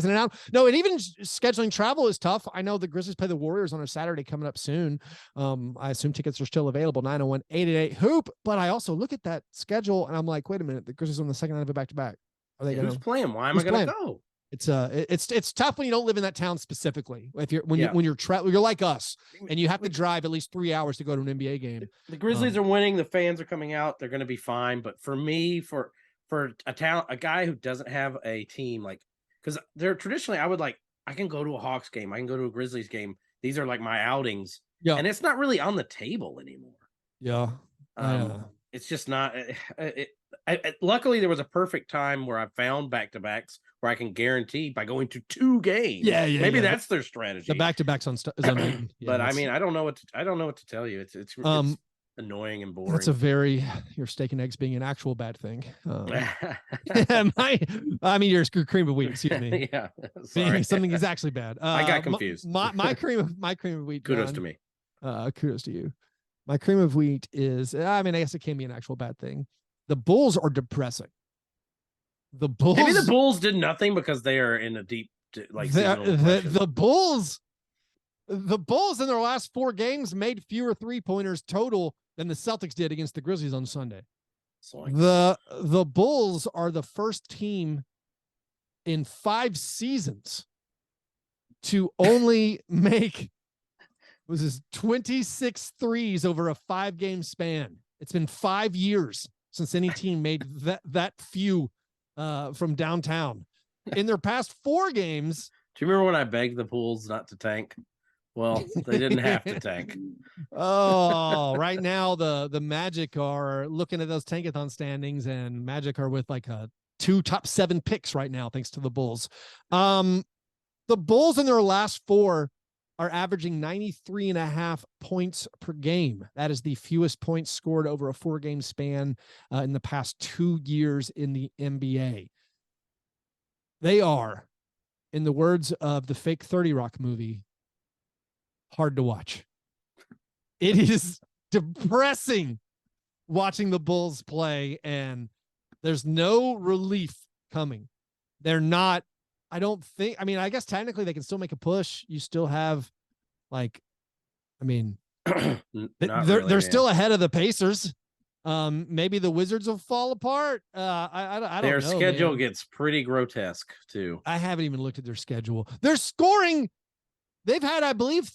in and out? No, and even scheduling travel is tough. I know the Grizzlies play the Warriors on a Saturday coming up soon. I assume tickets are still available, 901-888-HOOP. But I also look at that schedule and I'm like, wait a minute, the Grizzlies on the second night of a back-to-back. Are they
who's playing? Why am I going to go?
It's tough when you don't live in that town specifically. If you're you're like us and you have to drive at least 3 hours to go to an NBA game.
The Grizzlies are winning. The fans are coming out. They're going to be fine. But for me, for a guy who doesn't have a team, like, because they're traditionally, I can go to a Hawks game. I can go to a Grizzlies game. These are like my outings. Yeah. And it's not really on the table anymore.
Yeah.
It's just not. Luckily, there was a perfect time where I found back-to-backs where I can guarantee by going to 2 games. Maybe that's their strategy.
The back-to-backs is on.
But I mean, I don't know what to tell you. It's annoying and boring.
That's your steak and eggs being an actual bad thing. Your cream of wheat. Excuse me.
Yeah, sorry.
Something is actually bad.
I got confused.
My cream of wheat.
Kudos to me.
Kudos to you. My cream of wheat is. I guess it can be an actual bad thing. The Bulls are depressing.
Maybe the Bulls did nothing because they are in a deep
the Bulls in their last 4 games made fewer 3-pointers total than the Celtics did against the Grizzlies on Sunday. The Bulls are the first team in 5 seasons to only make 26 threes over a 5-game span. It's been 5 years since any team made that few from downtown. In their past 4 games.
Do you remember when I begged the Bulls not to tank? Well, they didn't have to tank.
Oh, right now the Magic are looking at those tankathon standings, and Magic are with like 2 top 7 picks right now, thanks to the Bulls. The Bulls in their last 4 are averaging 93.5 points per game. That is the fewest points scored over a 4-game span in the past 2 years in the NBA. They are, in the words of the fake 30 Rock movie, hard to watch. It is depressing watching the Bulls play, and there's no relief coming. They're not. I don't think. I guess technically they can still make a push. You still have, they're still ahead of the Pacers. Maybe the Wizards will fall apart. I don't know.
Their schedule gets pretty grotesque too.
I haven't even looked at their schedule. They're scoring. They've had, I believe,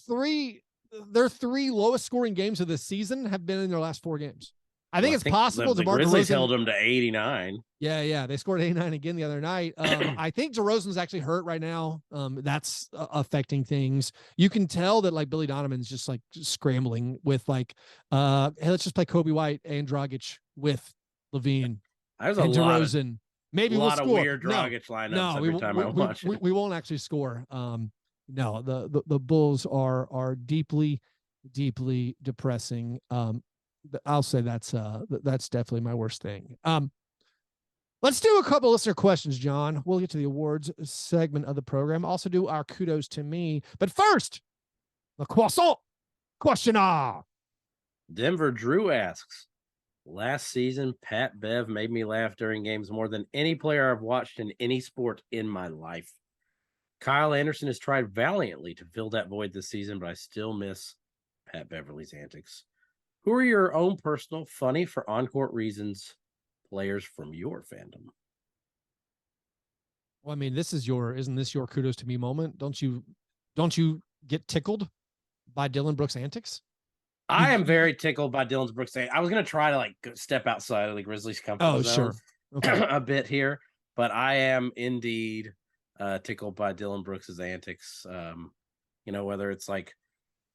their 3 lowest scoring games of the season have been in their last 4 games. I think it's possible.
The Grizzlies held them to 89.
Yeah. They scored 89 again the other night. I think DeRozan's actually hurt right now. That's affecting things. You can tell that Billy Donovan's just scrambling with hey, let's just play Kobe White and Dragic with Levine
There's
and DeRozan. Maybe
a
we'll
lot
score.
of weird Dragic lineups every time I watch it.
We won't actually score. No, the Bulls are deeply, deeply depressing. I'll say that's definitely my worst thing. Let's do a couple listener questions, John. We'll get to the awards segment of the program. Also do our kudos to me. But first, the croissant questionnaire.
Denver Drew asks, last season, Pat Bev made me laugh during games more than any player I've watched in any sport in my life. Kyle Anderson has tried valiantly to fill that void this season, but I still miss Pat Beverly's antics. Who are your own personal, funny for on-court reasons players from your fandom?
Well, I mean, isn't this your kudos to me moment? Don't you get tickled by Dylan Brooks' antics?
I am very tickled by Dylan Brooks' antics. I was going to try to like step outside of the Grizzlies' comfort zone a bit here, but I am indeed tickled by Dylan Brooks' antics. Whether it's like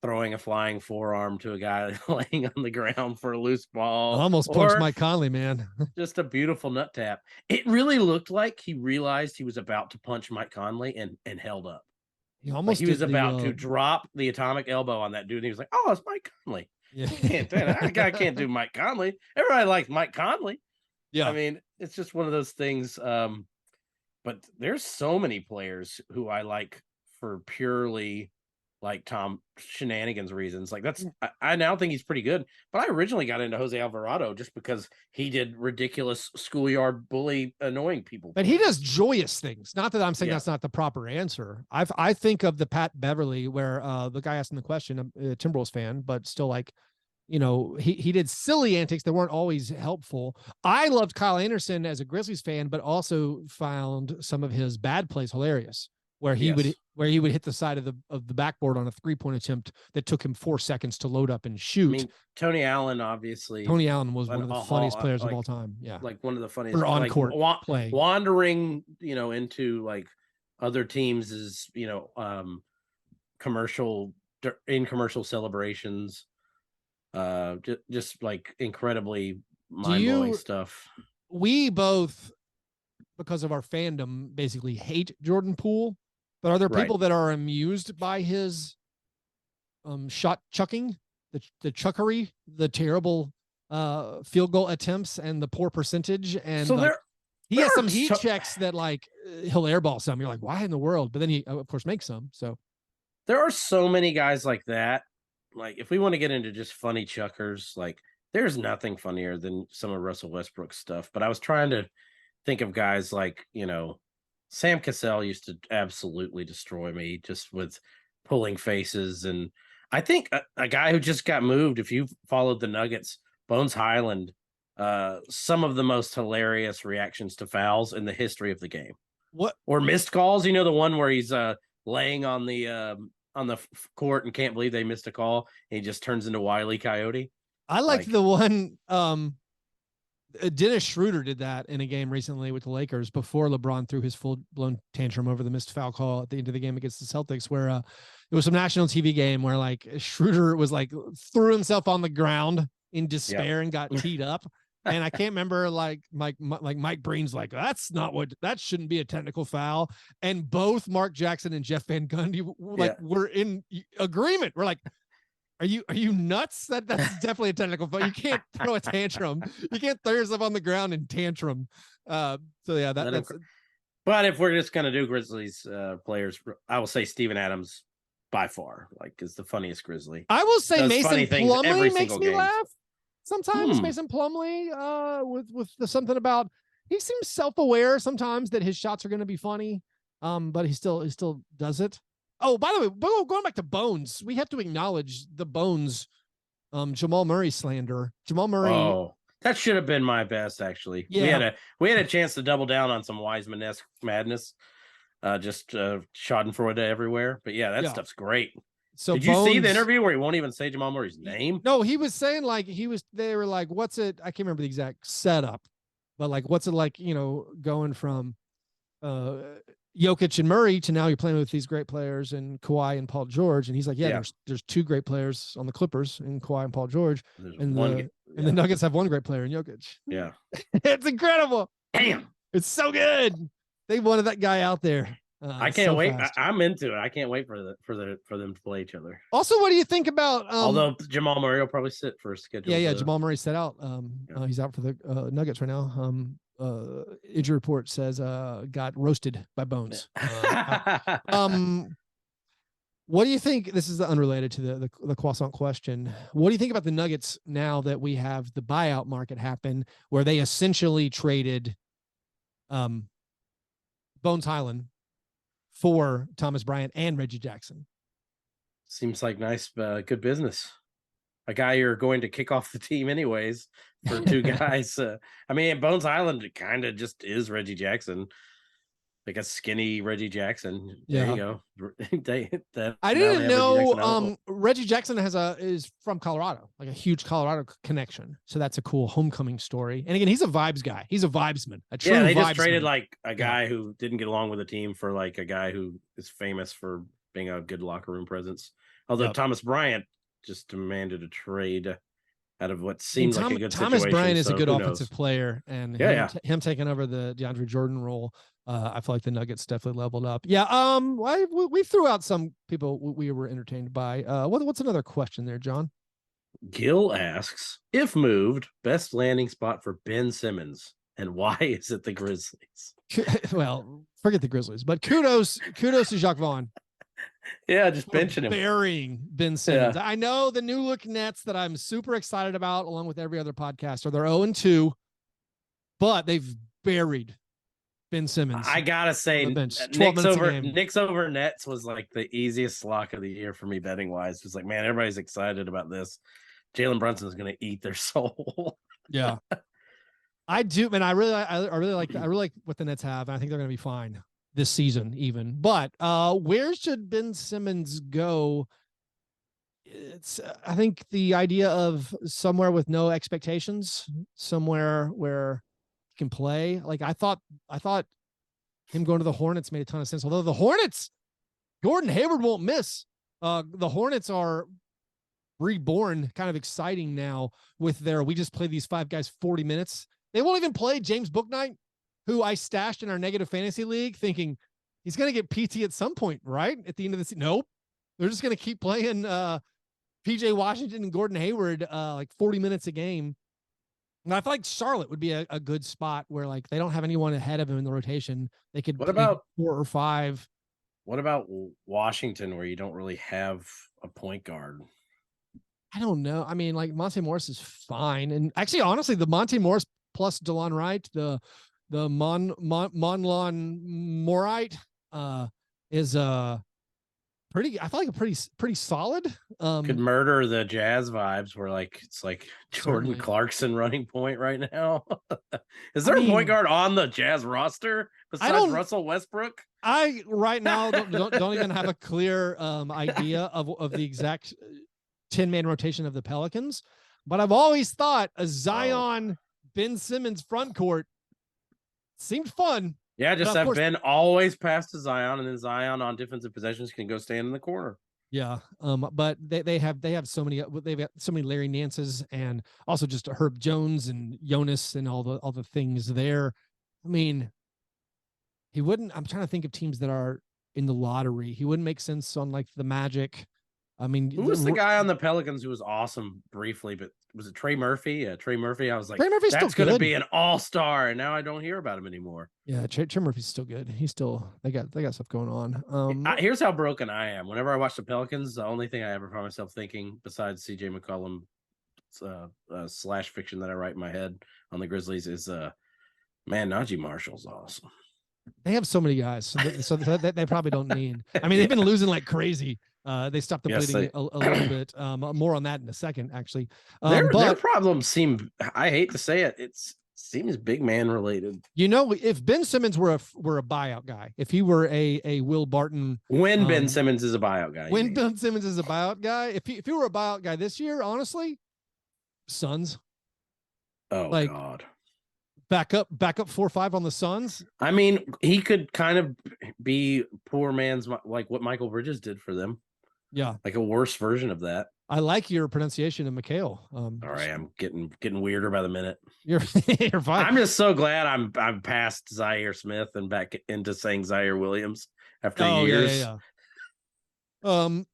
throwing a flying forearm to a guy laying on the ground for a loose ball.
I almost punched Mike Conley, man.
Just a beautiful nut tap. It really looked like he realized he was about to punch Mike Conley and held up. He was about to drop the atomic elbow on that dude. And he was like, "Oh, it's Mike Conley." Yeah. That guy can't do Mike Conley. Everybody likes Mike Conley. Yeah. I mean, it's just one of those things. But there's so many players who I like for purely like Tom shenanigans reasons. Like I now think he's pretty good, but I originally got into Jose Alvarado just because he did ridiculous schoolyard bully annoying people.
But he does joyous things. Not that I'm saying that's not the proper answer. I think of the Pat Beverly where the guy asking the question, a Timberwolves fan, but still like, he did silly antics that weren't always helpful. I loved Kyle Anderson as a Grizzlies fan, but also found some of his bad plays hilarious. Where he would hit the side of the backboard on a 3-point attempt that took him 4 seconds to load up and shoot. I mean,
Tony Allen, obviously.
Tony Allen was one of the funniest players of all time. Yeah,
like one of the funniest
on-court play.
Wandering, into like other teams is commercial celebrations. Just like incredibly mind-blowing stuff.
We both, because of our fandom, basically hate Jordan Poole. But are there people that are amused by his shot chucking, the chuckery, the terrible field goal attempts, and the poor percentage? And so he has some heat checks that like he'll airball some. You're like, why in the world? But then he, of course, makes some. So
there are so many guys like that. Like if we want to get into just funny chuckers, like there's nothing funnier than some of Russell Westbrook's stuff. But I was trying to think of guys like, Sam Cassell used to absolutely destroy me just with pulling faces. And I think a guy who just got moved, if you followed the Nuggets, Bones Highland, some of the most hilarious reactions to fouls in the history of the game.
What?
Or missed calls, the one where he's laying on the court and can't believe they missed a call. And he just turns into Wile E. Coyote.
I liked the one Dennis Schroeder did that in a game recently with the Lakers before LeBron threw his full-blown tantrum over the missed foul call at the end of the game against the Celtics, where it was some national TV game where like Schroeder was like threw himself on the ground in despair and got teed up. And I can't remember like Mike Breen's like, that shouldn't be a technical foul. And both Mark Jackson and Jeff Van Gundy were in agreement. We're like, Are you nuts? That's definitely a technical foul. You can't throw a tantrum. You can't throw yourself on the ground and tantrum. So yeah, that's.
But if we're just gonna do Grizzlies players, I will say Steven Adams by far is the funniest Grizzly.
I will say Mason Plumlee makes me laugh. Sometimes Mason Plumlee, with something about he seems self-aware sometimes that his shots are going to be funny, but he still does it. Oh, by the way, going back to Bones, we have to acknowledge the Bones Jamal Murray slander. Jamal Murray.
Oh, that should have been my best, actually. Yeah. We had a chance to double down on some Wiseman-esque madness, just schadenfreude everywhere. But yeah, that stuff's great. So did you see the interview where he won't even say Jamal Murray's name?
No, he was saying they were like, what's it? I can't remember the exact setup, but like, what's it like, going from Jokic and Murray to now you're playing with these great players and Kawhi and Paul George. And he's like, there's two great players on the Clippers in Kawhi and Paul George. And the Nuggets have one great player in Jokic.
Yeah.
It's incredible.
Damn.
It's so good. They wanted that guy out there.
I can't wait. I'm into it. I can't wait for them to play each other.
Also, what do you think about?
Although Jamal Murray will probably sit for a schedule.
Yeah. Jamal Murray set out. He's out for the Nuggets right now. Injury report says got roasted by Bones. What do you think? This is unrelated to the croissant question. What do you think about the Nuggets now that we have the buyout market happen, where they essentially traded Bones Highland for Thomas Bryant and Reggie Jackson?
Seems like nice, good business. A guy you're going to kick off the team anyways for two guys. I mean, Bones Highland kind of just is Reggie Jackson. Like a skinny Reggie Jackson. There you go.
I didn't know Reggie Jackson is from Colorado, like a huge Colorado connection. So that's a cool homecoming story. And again, he's a vibes guy. He's a vibesman.
They just traded like a guy who didn't get along with the team for like a guy who is famous for being a good locker room presence. Although Thomas Bryant just demanded a trade out of what seemed like a good situation.
Thomas Bryant is a good offensive player, and him taking over the DeAndre Jordan role, I feel like the Nuggets definitely leveled up. Yeah, we threw out some people we were entertained by. What's another question there, John?
Gil asks, if moved, best landing spot for Ben Simmons, and why is it the Grizzlies?
Well, forget the Grizzlies, but kudos to Jacques Vaughn.
Yeah, just benching him.
Burying Ben Simmons. Yeah. I know the new look Nets that I'm super excited about, along with every other podcaster. They're 0-2, but they've buried Ben Simmons.
I gotta say, Knicks over Nets was like the easiest lock of the year for me betting wise. It was like, man, everybody's excited about this. Jalen Brunson is going to eat their soul.
Yeah, I do, man. I really like what the Nets have. And I think they're going to be fine this season, even. But where should Ben Simmons go? I think the idea of somewhere with no expectations, somewhere where he can play. Like I thought him going to the Hornets made a ton of sense. Although the Hornets, Gordon Hayward won't miss. The Hornets are reborn, kind of exciting now with we just play these 5 guys 40 minutes. They won't even play James Bouknight, who I stashed in our negative fantasy league, thinking he's going to get PT at some point, right? At the end of the season. Nope. They're just going to keep playing PJ Washington and Gordon Hayward like 40 minutes a game. And I feel like Charlotte would be a good spot where like they don't have anyone ahead of him in the rotation. They could
what about
4 or 5.
What about Washington, where you don't really have a point guard?
I don't know. I mean, like Monte Morris is fine. And actually, honestly, the Monte Morris plus DeLon Wright, the Monlon Morite is pretty, I feel like a pretty solid.
Could murder the Jazz vibes where like it's like Jordan Clarkson running point right now. Is there a point guard on the Jazz roster besides Russell Westbrook?
I right now don't even have a clear idea of the exact 10-man rotation of the Pelicans, but I've always thought a Zion Ben Simmons front court seemed fun.
Yeah, just have Ben always pass to Zion, and then Zion on defensive possessions can go stand in the corner.
Yeah, but they have so many. They've got so many Larry Nances, and also just Herb Jones and Jonas and all the things there. I mean, he wouldn't. I'm trying to think of teams that are in the lottery. He wouldn't make sense on like the Magic. I mean,
who was the guy on the Pelicans who was awesome briefly, but was it Trey Murphy? Yeah, Trey Murphy. I was like, that's going to be an all-star, and now I don't hear about him anymore.
Yeah, Trey Murphy's still good. He's still they got stuff going on.
Here's how broken I am. Whenever I watch the Pelicans, the only thing I ever find myself thinking, besides CJ McCollum slash fiction that I write in my head on the Grizzlies, is man, Najee Marshall's awesome.
They have so many guys, so they probably don't need. I mean, they've been losing like crazy. They stopped the bleeding a little bit. More on that in a second, actually.
Their problems seem, I hate to say it, it seems big man related.
You know, if Ben Simmons were a buyout guy, if he were a Will Barton,
Ben Simmons is a buyout guy.
Ben Simmons is a buyout guy. If he were a buyout guy this year, honestly, Suns.
Oh God.
Back up 4-5 on the Suns.
I mean, he could kind of be poor man's, like what Michael Bridges did for them.
Yeah,
like a worse version of that.
I like your pronunciation of Mikhail.
All right, I'm getting weirder by the minute.
You're fine.
I'm just so glad I'm past Zaire Smith and back into saying Zaire Williams after years.
Yeah. I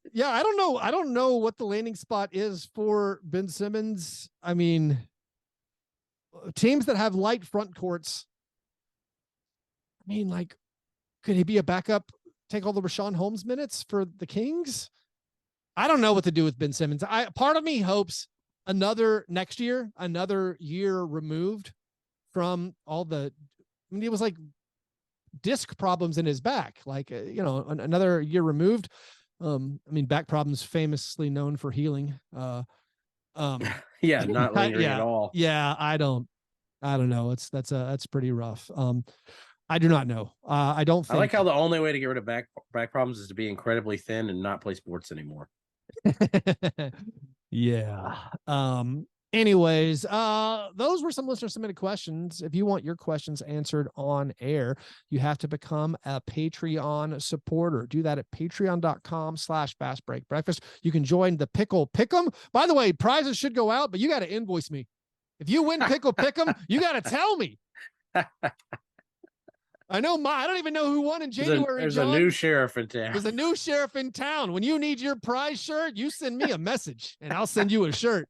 don't know. I don't know what the landing spot is for Ben Simmons. I mean, teams that have light front courts. I mean, like, could he be a backup? Take all the Rashawn Holmes minutes for the Kings? I don't know what to do with Ben Simmons. Part of me hopes another year removed from all the, I mean, it was like disc problems in his back, like, another year removed. I mean, back problems famously known for healing.
Yeah, not lingering at all.
Yeah. I don't know. That's pretty rough. I do not know. I don't think.
I like how the only way to get rid of back problems is to be incredibly thin and not play sports anymore.
Yeah. Anyways, those were some listener submitted questions. If you want your questions answered on air, you have to become a Patreon supporter. Do that at patreon.com/Fastbreak Breakfast. You can join the Pickle Pick'em. By the way, prizes should go out, but you got to invoice me. If you win Pickle Pick'em, you got to tell me. I don't even know who won in January.
There's a new sheriff in town.
There's a new sheriff in town. When you need your prize shirt, you send me a message and I'll send you a shirt.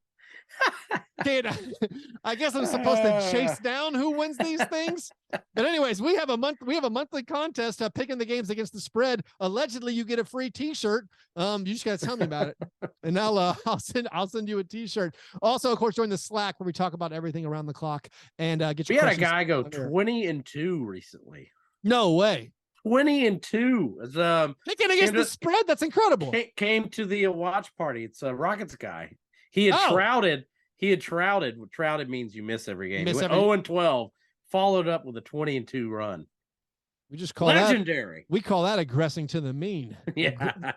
I guess I'm supposed to chase down who wins these things. But anyways, we have a monthly contest picking the games against the spread. Allegedly, you get a free T-shirt. You just gotta tell me about it, and I'll send you a T-shirt. Also, of course, join the Slack where we talk about everything around the clock and get your.
We had a guy go 20-2 recently.
No way.
20-2.
Picking against the spread. That's incredible.
Came to the watch party. It's a Rockets guy. He had trouted. Trouted means you miss every game. He went 0-12, followed up with a 20-2 run.
We just call
legendary.
We call that aggressing to the mean.
Yeah.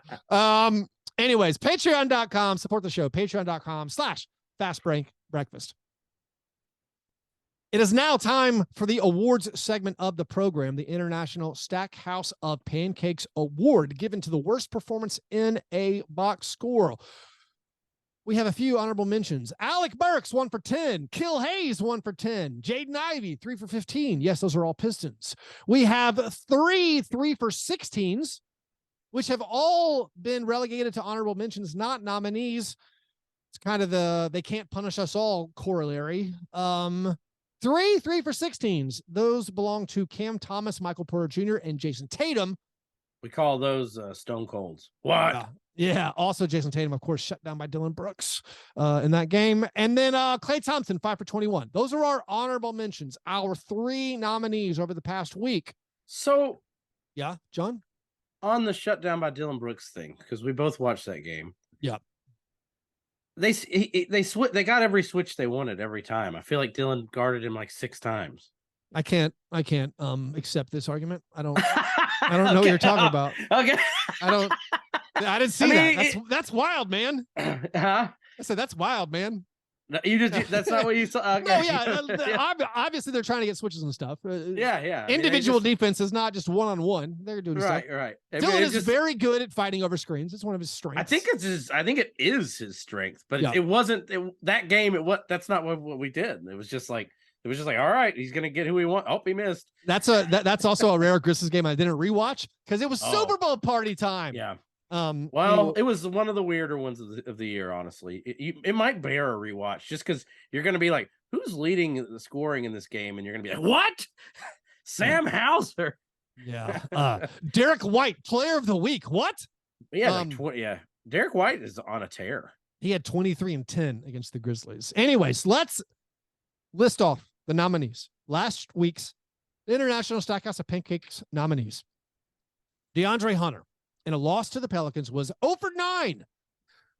Anyways, patreon.com, support the show. Patreon.com/Fastbreak Breakfast. It is now time for the awards segment of the program, the International Stackhouse of Pancakes Award, given to the worst performance in a box score. We have a few honorable mentions. Alec Burks, 1 for 10. Kill Hayes, 1 for 10. Jaden Ivey, 3 for 15. Yes, those are all Pistons. We have 3 for 16s, which have all been relegated to honorable mentions, not nominees. It's kind of the they can't punish us all corollary. 3 for 16s. Those belong to Cam Thomas, Michael Porter Jr., and Jason Tatum.
We call those stone colds. What?
Yeah. Also, Jason Tatum, of course, shut down by Dylan Brooks in that game. And then Klay Thompson, 5 for 21. Those are our honorable mentions, our 3 nominees over the past week. So, yeah, John?
On the shutdown by Dylan Brooks thing, because we both watched that game.
Yeah.
They got every switch they wanted every time. I feel like Dylan guarded him like 6 times.
I can't accept this argument. I don't know what you're talking about.
Okay.
I didn't see that. That's wild, man.
Huh?
I said that's wild, man.
That's not what you saw. Okay.
No, yeah. Obviously, they're trying to get switches and stuff.
Yeah.
Individual defense is not just one-on-one. They're doing stuff.
Right.
Dylan is very good at fighting over screens. It's one of his strengths.
I think it is his strength, but it wasn't that game. That's not what we did. It was just like, all right, he's gonna get who he wants. Oh, he missed.
That's also a rare Grizzlies game I didn't rewatch because it was Super Bowl party time.
Yeah. It was one of the weirder ones of the year, honestly. It might bear a rewatch just because you're going to be like, who's leading the scoring in this game? And you're going to be like, what? Sam Hauser.
Yeah. Derek White, player of the week. What?
Yeah. Derek White is on a tear.
He had 23 and 10 against the Grizzlies. Anyways, let's list off the nominees. Last week's International Stackhouse of Pancakes nominees. DeAndre Hunter, in a loss to the Pelicans, was 0 for 9.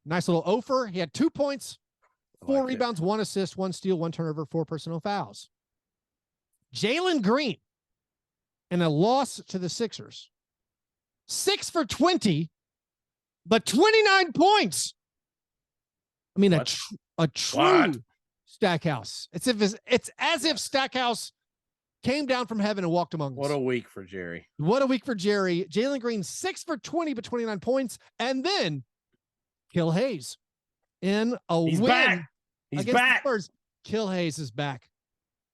Nice little 0 for. He had 2 points, 4 rebounds, 1 assist, 1 steal, 1 turnover, 4 personal fouls. Jalen Green, in a loss to the Sixers, 6 for 20, but 29 points. I mean, a true Stackhouse. It's as if Stackhouse came down from heaven and walked among us.
What a week for Jerry.
Jalen Green, 6 for 20, but 29 points. And then Kill Hayes, in a
He's
win
back. He's
against
back.
the Spurs. Killian is back.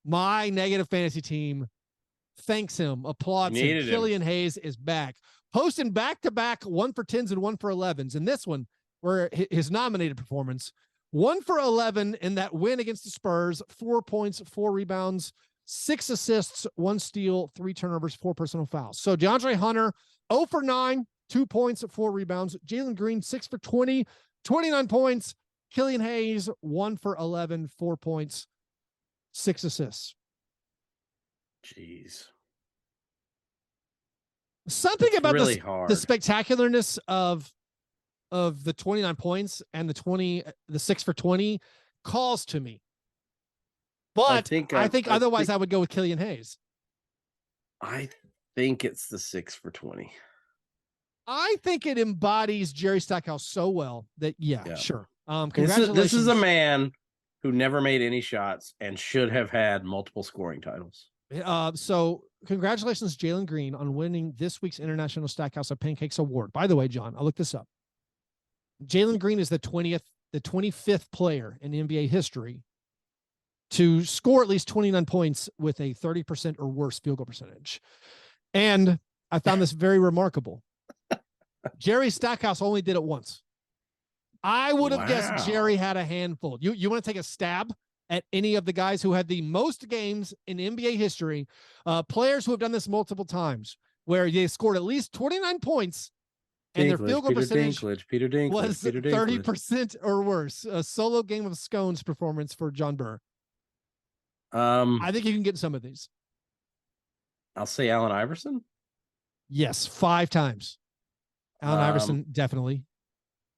My negative fantasy team thanks him, applauds him. Killian Hayes is back, posting back-to-back 1 for 10s and 1 for 11s. And this one, where his nominated performance, 1 for 11 in that win against the Spurs, 4 points, 4 rebounds, 6 assists, 1 steal, 3 turnovers, 4 personal fouls. So DeAndre Hunter, 0 for 9, 2 points, 4 rebounds. Jalen Green, 6 for 20, 29 points. Killian Hayes, 1 for 11, 4 points, 6 assists.
Jeez.
Something
it's
about
really
the spectacularness of the 29 points and the 6 for 20 calls to me. But I think otherwise I would go with Killian Hayes.
I think it's the 6 for 20.
I think it embodies Jerry Stackhouse so well that sure. Congratulations.
This is a man who never made any shots and should have had multiple scoring titles.
So congratulations, Jalen Green, on winning this week's International Stackhouse of Pancakes Award. By the way, John, I looked this up. Jalen Green is the 25th player in NBA history to score at least 29 points with a 30% or worse field goal percentage. And I found this very remarkable. Jerry Stackhouse only did it once. I would have guessed Jerry had a handful. You want to take a stab at any of the guys who had the most games in NBA history, players who have done this multiple times, where they scored at least 29 points and their field goal percentage was 30% or worse. A solo game of scones performance for John Burr. I think you can get some of these.
I'll say Allen Iverson.
Yes, 5 times. Allen Iverson, definitely.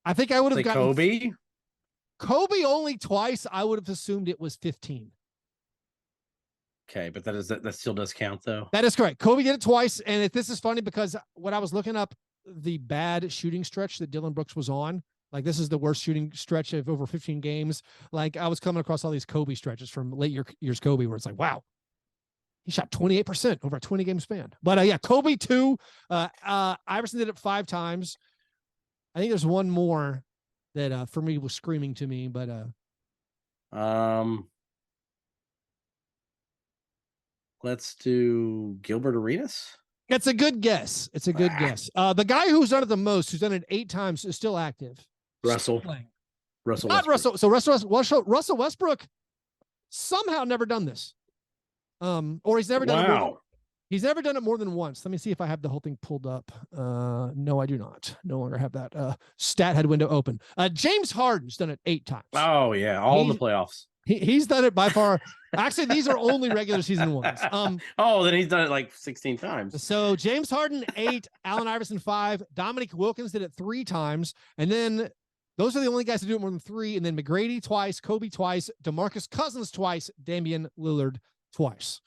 I think I would have gotten Kobe only twice. I would have assumed it was 15.
Okay, but that still does count though.
That is correct. Kobe did it twice, and this is funny because when I was looking up the bad shooting stretch that Dylan Brooks was on, like this is the worst shooting stretch of over 15 games. Like I was coming across all these Kobe stretches from late years Kobe, where it's like, wow, he shot 28% over a 20-game span. But Kobe 2, Iverson did it 5 times. I think there's one more that for me was screaming to me, but
let's do Gilbert Arenas.
It's a good guess. It's a good guess. The guy who's done it the most, who's done it 8 times, is still active.
Russell
Westbrook. So Russell Westbrook somehow never done this. Or he's never done it. He's never done it more than once. Let me see if I have the whole thing pulled up. No, I do not. No longer have that stat head window open. James Harden's done it 8 times.
Oh yeah, all in the playoffs.
He's done it by far. Actually, these are only regular season ones.
Then he's done it like 16 times.
So James Harden 8, Allen Iverson 5, Dominique Wilkins did it 3 times, and then those are the only guys to do it more than 3. And then McGrady twice, Kobe twice, DeMarcus Cousins twice, Damian Lillard twice.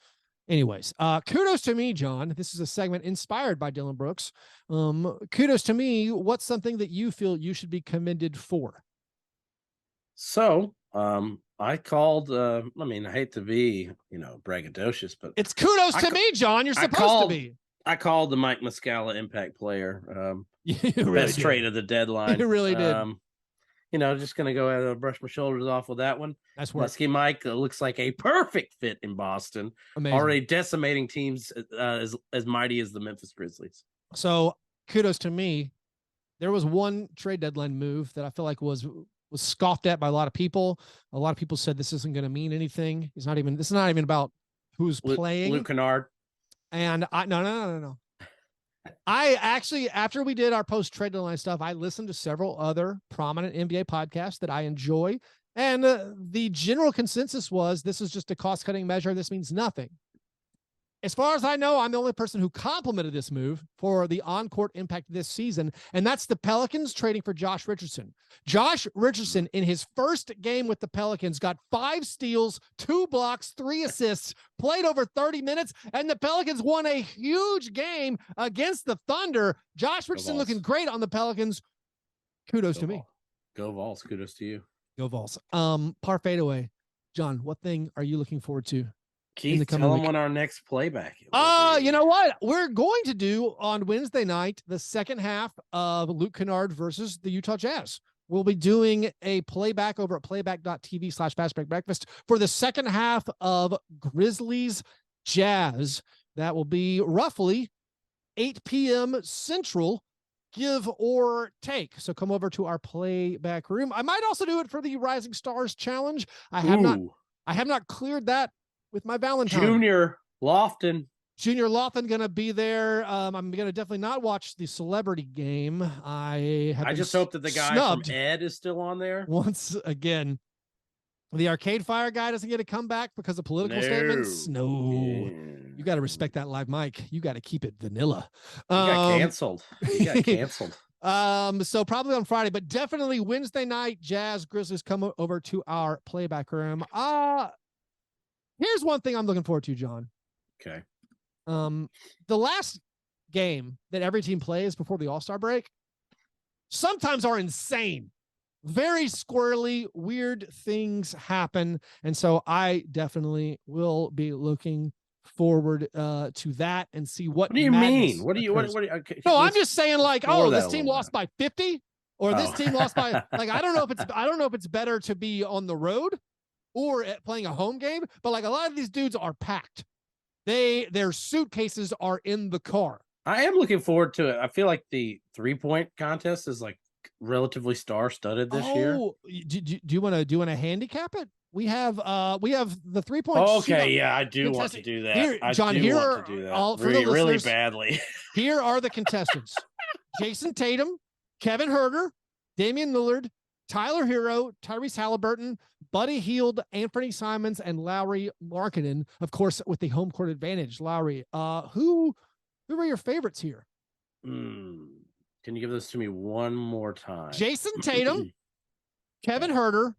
Anyways, kudos to me, John. This is a segment inspired by Dylan Brooks. Kudos to me. What's something that you feel you should be commended for?
So, I called, I hate to be, braggadocious, but
it's kudos to me, John. You're supposed to be.
I called the Mike Muscala impact player,
really
best trade of the deadline.
You really did.
Just going to go ahead and brush my shoulders off with that one.
That's work.
Muskie Mike looks like a perfect fit in Boston.
Amazing.
Already decimating teams as mighty as the Memphis Grizzlies.
So kudos to me. There was one trade deadline move that I feel like was scoffed at by a lot of people. A lot of people said this isn't going to mean anything. This is not even about who's playing.
Luke Kennard.
And no. I actually, after we did our post trade deadline stuff, I listened to several other prominent NBA podcasts that I enjoy. And the general consensus was this is just a cost cutting measure. This means nothing. As far as I know, I'm the only person who complimented this move for the on-court impact this season, and that's the Pelicans trading for Josh Richardson. Josh Richardson, in his first game with the Pelicans, got 5 steals, 2 blocks, 3 assists, played over 30 minutes, and the Pelicans won a huge game against the Thunder. Josh Richardson looking great on the Pelicans. Kudos to me.
Go Vols. Kudos to you.
Go Vols. Par fadeaway. John, what thing are you looking forward to?
Keith, tell them when our next playback is.
You know what? We're going to do on Wednesday night the second half of Luke Kennard versus the Utah Jazz. we'll be doing a playback over at playback.tv/Fastbreak Breakfast for the second half of Grizzlies Jazz. That will be roughly 8 p.m. Central, give or take. So come over to our playback room. I might also do it for the Rising Stars Challenge. I have not cleared that with my Valentine.
Junior Lofton
gonna be there. I'm gonna definitely not watch the celebrity game. I
just hope that the guy from Ed is still on there
once again. The Arcade Fire guy doesn't get a comeback because of political statements. No, you got to respect that live mic. You got to keep it vanilla.
He got canceled.
So probably on Friday, but definitely Wednesday night, Jazz Grizzlies come over to our playback room. Here's one thing I'm looking forward to, John.
Okay.
The last game that every team plays before the All-Star break sometimes are insane. Very squirrely, weird things happen. And so I definitely will be looking forward to that and see what
do you mean?
Okay, no, I'm just saying, like, oh, this team lost by 50 or this team lost by, like, I don't know if it's better to be on the road or playing a home game, but like a lot of these dudes are packed. Their suitcases are in the car.
I am looking forward to it. I feel like the 3-point contest is like relatively star-studded this year.
Do you want to handicap it? We have the 3-point.
Okay, yeah, I do want to do that.
Here, John, here are all for the listeners,
really badly.
Here are the contestants: Jason Tatum, Kevin Huerter, Damian Lillard, Tyler Hero, Tyrese Halliburton, Buddy Hield, Anthony Simons, and Lauri Markkanen. Of course, with the home court advantage. Lauri, who are your favorites here?
Can you give this to me one more time?
Jason Tatum, Kevin Huerter,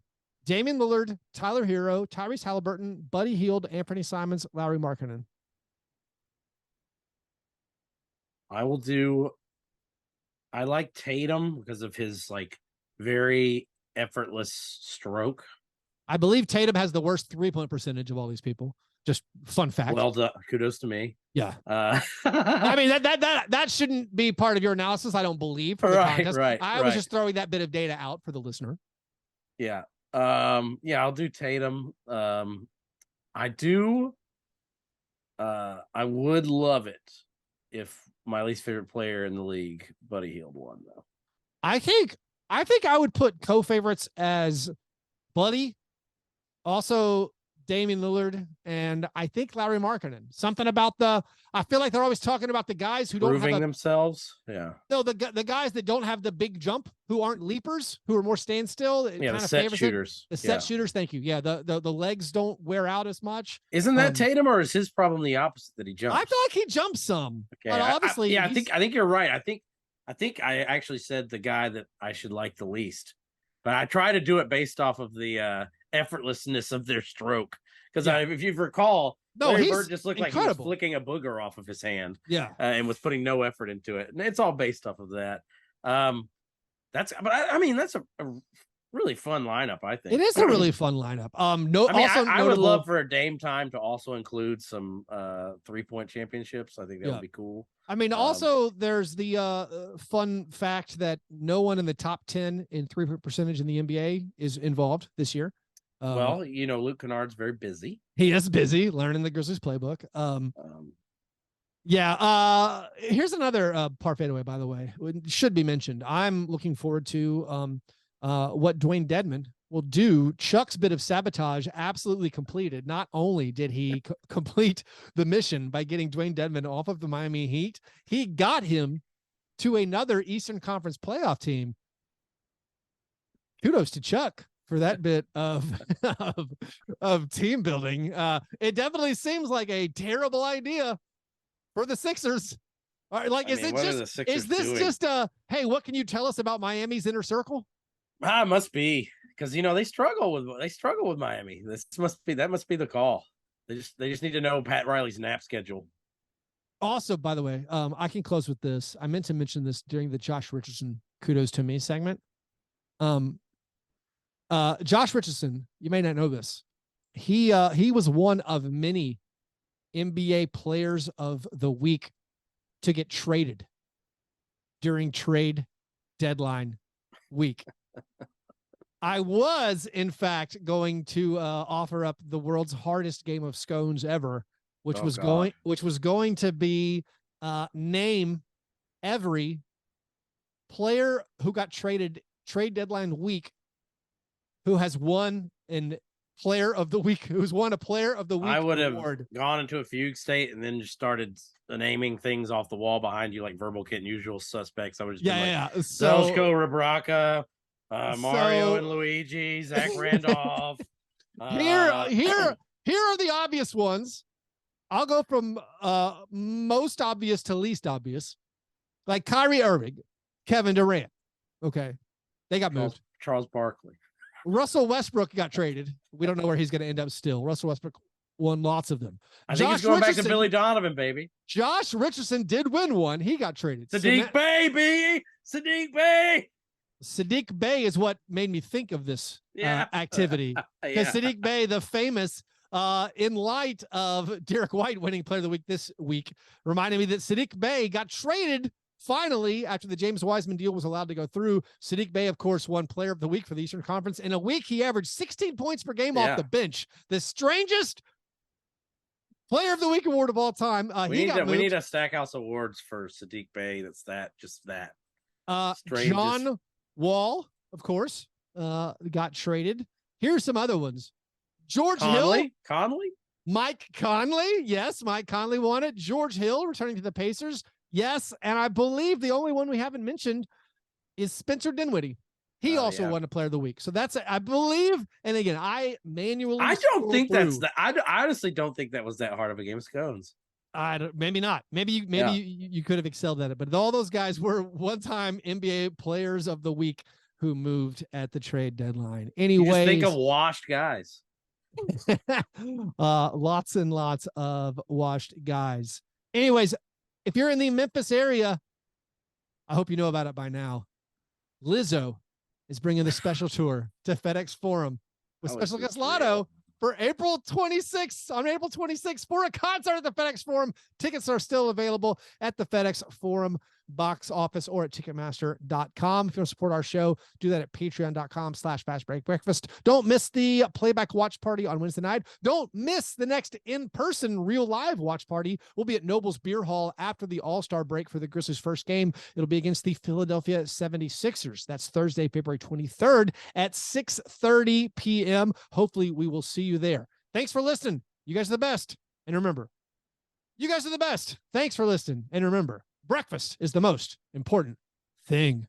Damian Lillard, Tyler Hero, Tyrese Halliburton, Buddy Hield, Anthony Simons, Lauri Markkanen.
I like Tatum because of his like very effortless stroke.
I believe Tatum has the worst 3-point percentage of all these people. Just fun fact.
Well done. Kudos to me.
Yeah. I mean, that shouldn't be part of your analysis, I don't believe. For the contest. I was just throwing that bit of data out for the listener.
Yeah. I'll do Tatum. I would love it if my least favorite player in the league, Buddy Hield, won, though.
I think I would put co-favorites as Buddy, also Damian Lillard, and I think Lauri Markkanen. Something about I feel like they're always talking about the guys who don't
proving themselves. Yeah.
No, the guys that don't have the big jump, who aren't leapers, who are more standstill.
Yeah, the set shooters.
The set shooters. Thank you. Yeah, the legs don't wear out as much.
Isn't that Tatum, or is his problem the opposite, that he jumps?
I feel like he jumps some.
Okay.
But obviously,
I think you're right. I think I actually said the guy that I should like the least, but I try to do it based off of the effortlessness of their stroke. Because if you recall, Larry Bird just looked like he was flicking a booger off of his hand.
Yeah,
and was putting no effort into it, and it's all based off of that. That's a really fun lineup. I think
it is a really fun lineup.
I would love for a Dame time to also include some 3-point championships. I think that would be cool.
I mean, also there's the fun fact that no one in the top 10 in 3-point percentage in the NBA is involved this year.
Well, Luke Kennard's very busy.
He is busy learning the Grizzlies playbook. Here's another par fadeaway, by the way. It should be mentioned. I'm looking forward to what Dwayne Dedmon will do. Chuck's bit of sabotage absolutely completed. Not only did he complete the mission by getting Dwayne Dedmon off of the Miami Heat, he got him to another Eastern Conference playoff team. Kudos to Chuck for that bit of team building. It definitely seems like a terrible idea for the Sixers. All right, is this just hey, what can you tell us about Miami's inner circle?
It must be, because they struggle with Miami. That must be the call. They just need to know Pat Riley's nap schedule.
Also, by the way, I can close with this. I meant to mention this during the Josh Richardson kudos to me segment. Josh Richardson, you may not know this. He was one of many NBA players of the week to get traded during trade deadline week. I was, in fact, going to offer up the world's hardest game of scones ever, which was going to be name every player who got trade deadline week who has won an player of the week, who's won a player of the week.
I would
award.
have gone into a fugue state and then just started naming things off the wall behind you, like Verbal Kit and Usual Suspects. I would just been
So
Zelshko, Rabraka, Mario and Luigi, Zach Randolph.
Here are the obvious ones. I'll go from most obvious to least obvious. Like Kyrie Irving, Kevin Durant. Okay. They got moved.
Charles Barkley.
Russell Westbrook got traded. We don't know where he's going to end up still. Russell Westbrook won lots of them.
I think he's going back to Billy Donovan, baby.
Josh Richardson did win one. He got traded.
Sadiq Bey, Sadiq Bey.
Sadiq Bey is what made me think of this activity. Because Sadiq Bey, the famous, in light of Derek White winning Player of the Week this week, reminded me that Sadiq Bey got traded finally after the James Wiseman deal was allowed to go through. Sadiq Bey, of course, won Player of the Week for the Eastern Conference. In a week, he averaged 16 points per game off the bench. The strangest Player of the Week award of all time. We
need a Stackhouse Awards for Sadiq Bey. Just that.
John Wall, of course, got traded. Here's some other ones. George Hill.
Conley?
Mike Conley. Yes, Mike Conley won it. George Hill returning to the Pacers. Yes, and I believe the only one we haven't mentioned is Spencer Dinwiddie. He also won a Player of the Week. So that's, I believe, and again, I honestly don't think that was that hard of a game of scones. Maybe not. Maybe you could have excelled at it, but all those guys were one-time NBA Players of the Week who moved at the trade deadline. Anyway,
just think of washed guys.
Lots and lots of washed guys. Anyways, if you're in the Memphis area, I hope you know about it by now. Lizzo is bringing the special tour to FedEx Forum with special guest Lotto for April 26th. On April 26th for a concert at the FedEx Forum. Tickets are still available at the FedEx Forum box office or at Ticketmaster.com. If you want to support our show, do that at Patreon.com/Fastbreak Breakfast. Don't miss the playback watch party on Wednesday night. Don't miss the next in-person real live watch party. We'll be at Noble's Beer Hall after the All-Star break for the Grizzlies' first game. It'll be against the Philadelphia 76ers. That's Thursday, February 23rd at 6:30 p.m. Hopefully we will see you there. Thanks for listening. You guys are the best. And remember, you guys are the best. Thanks for listening. And remember, breakfast is the most important thing.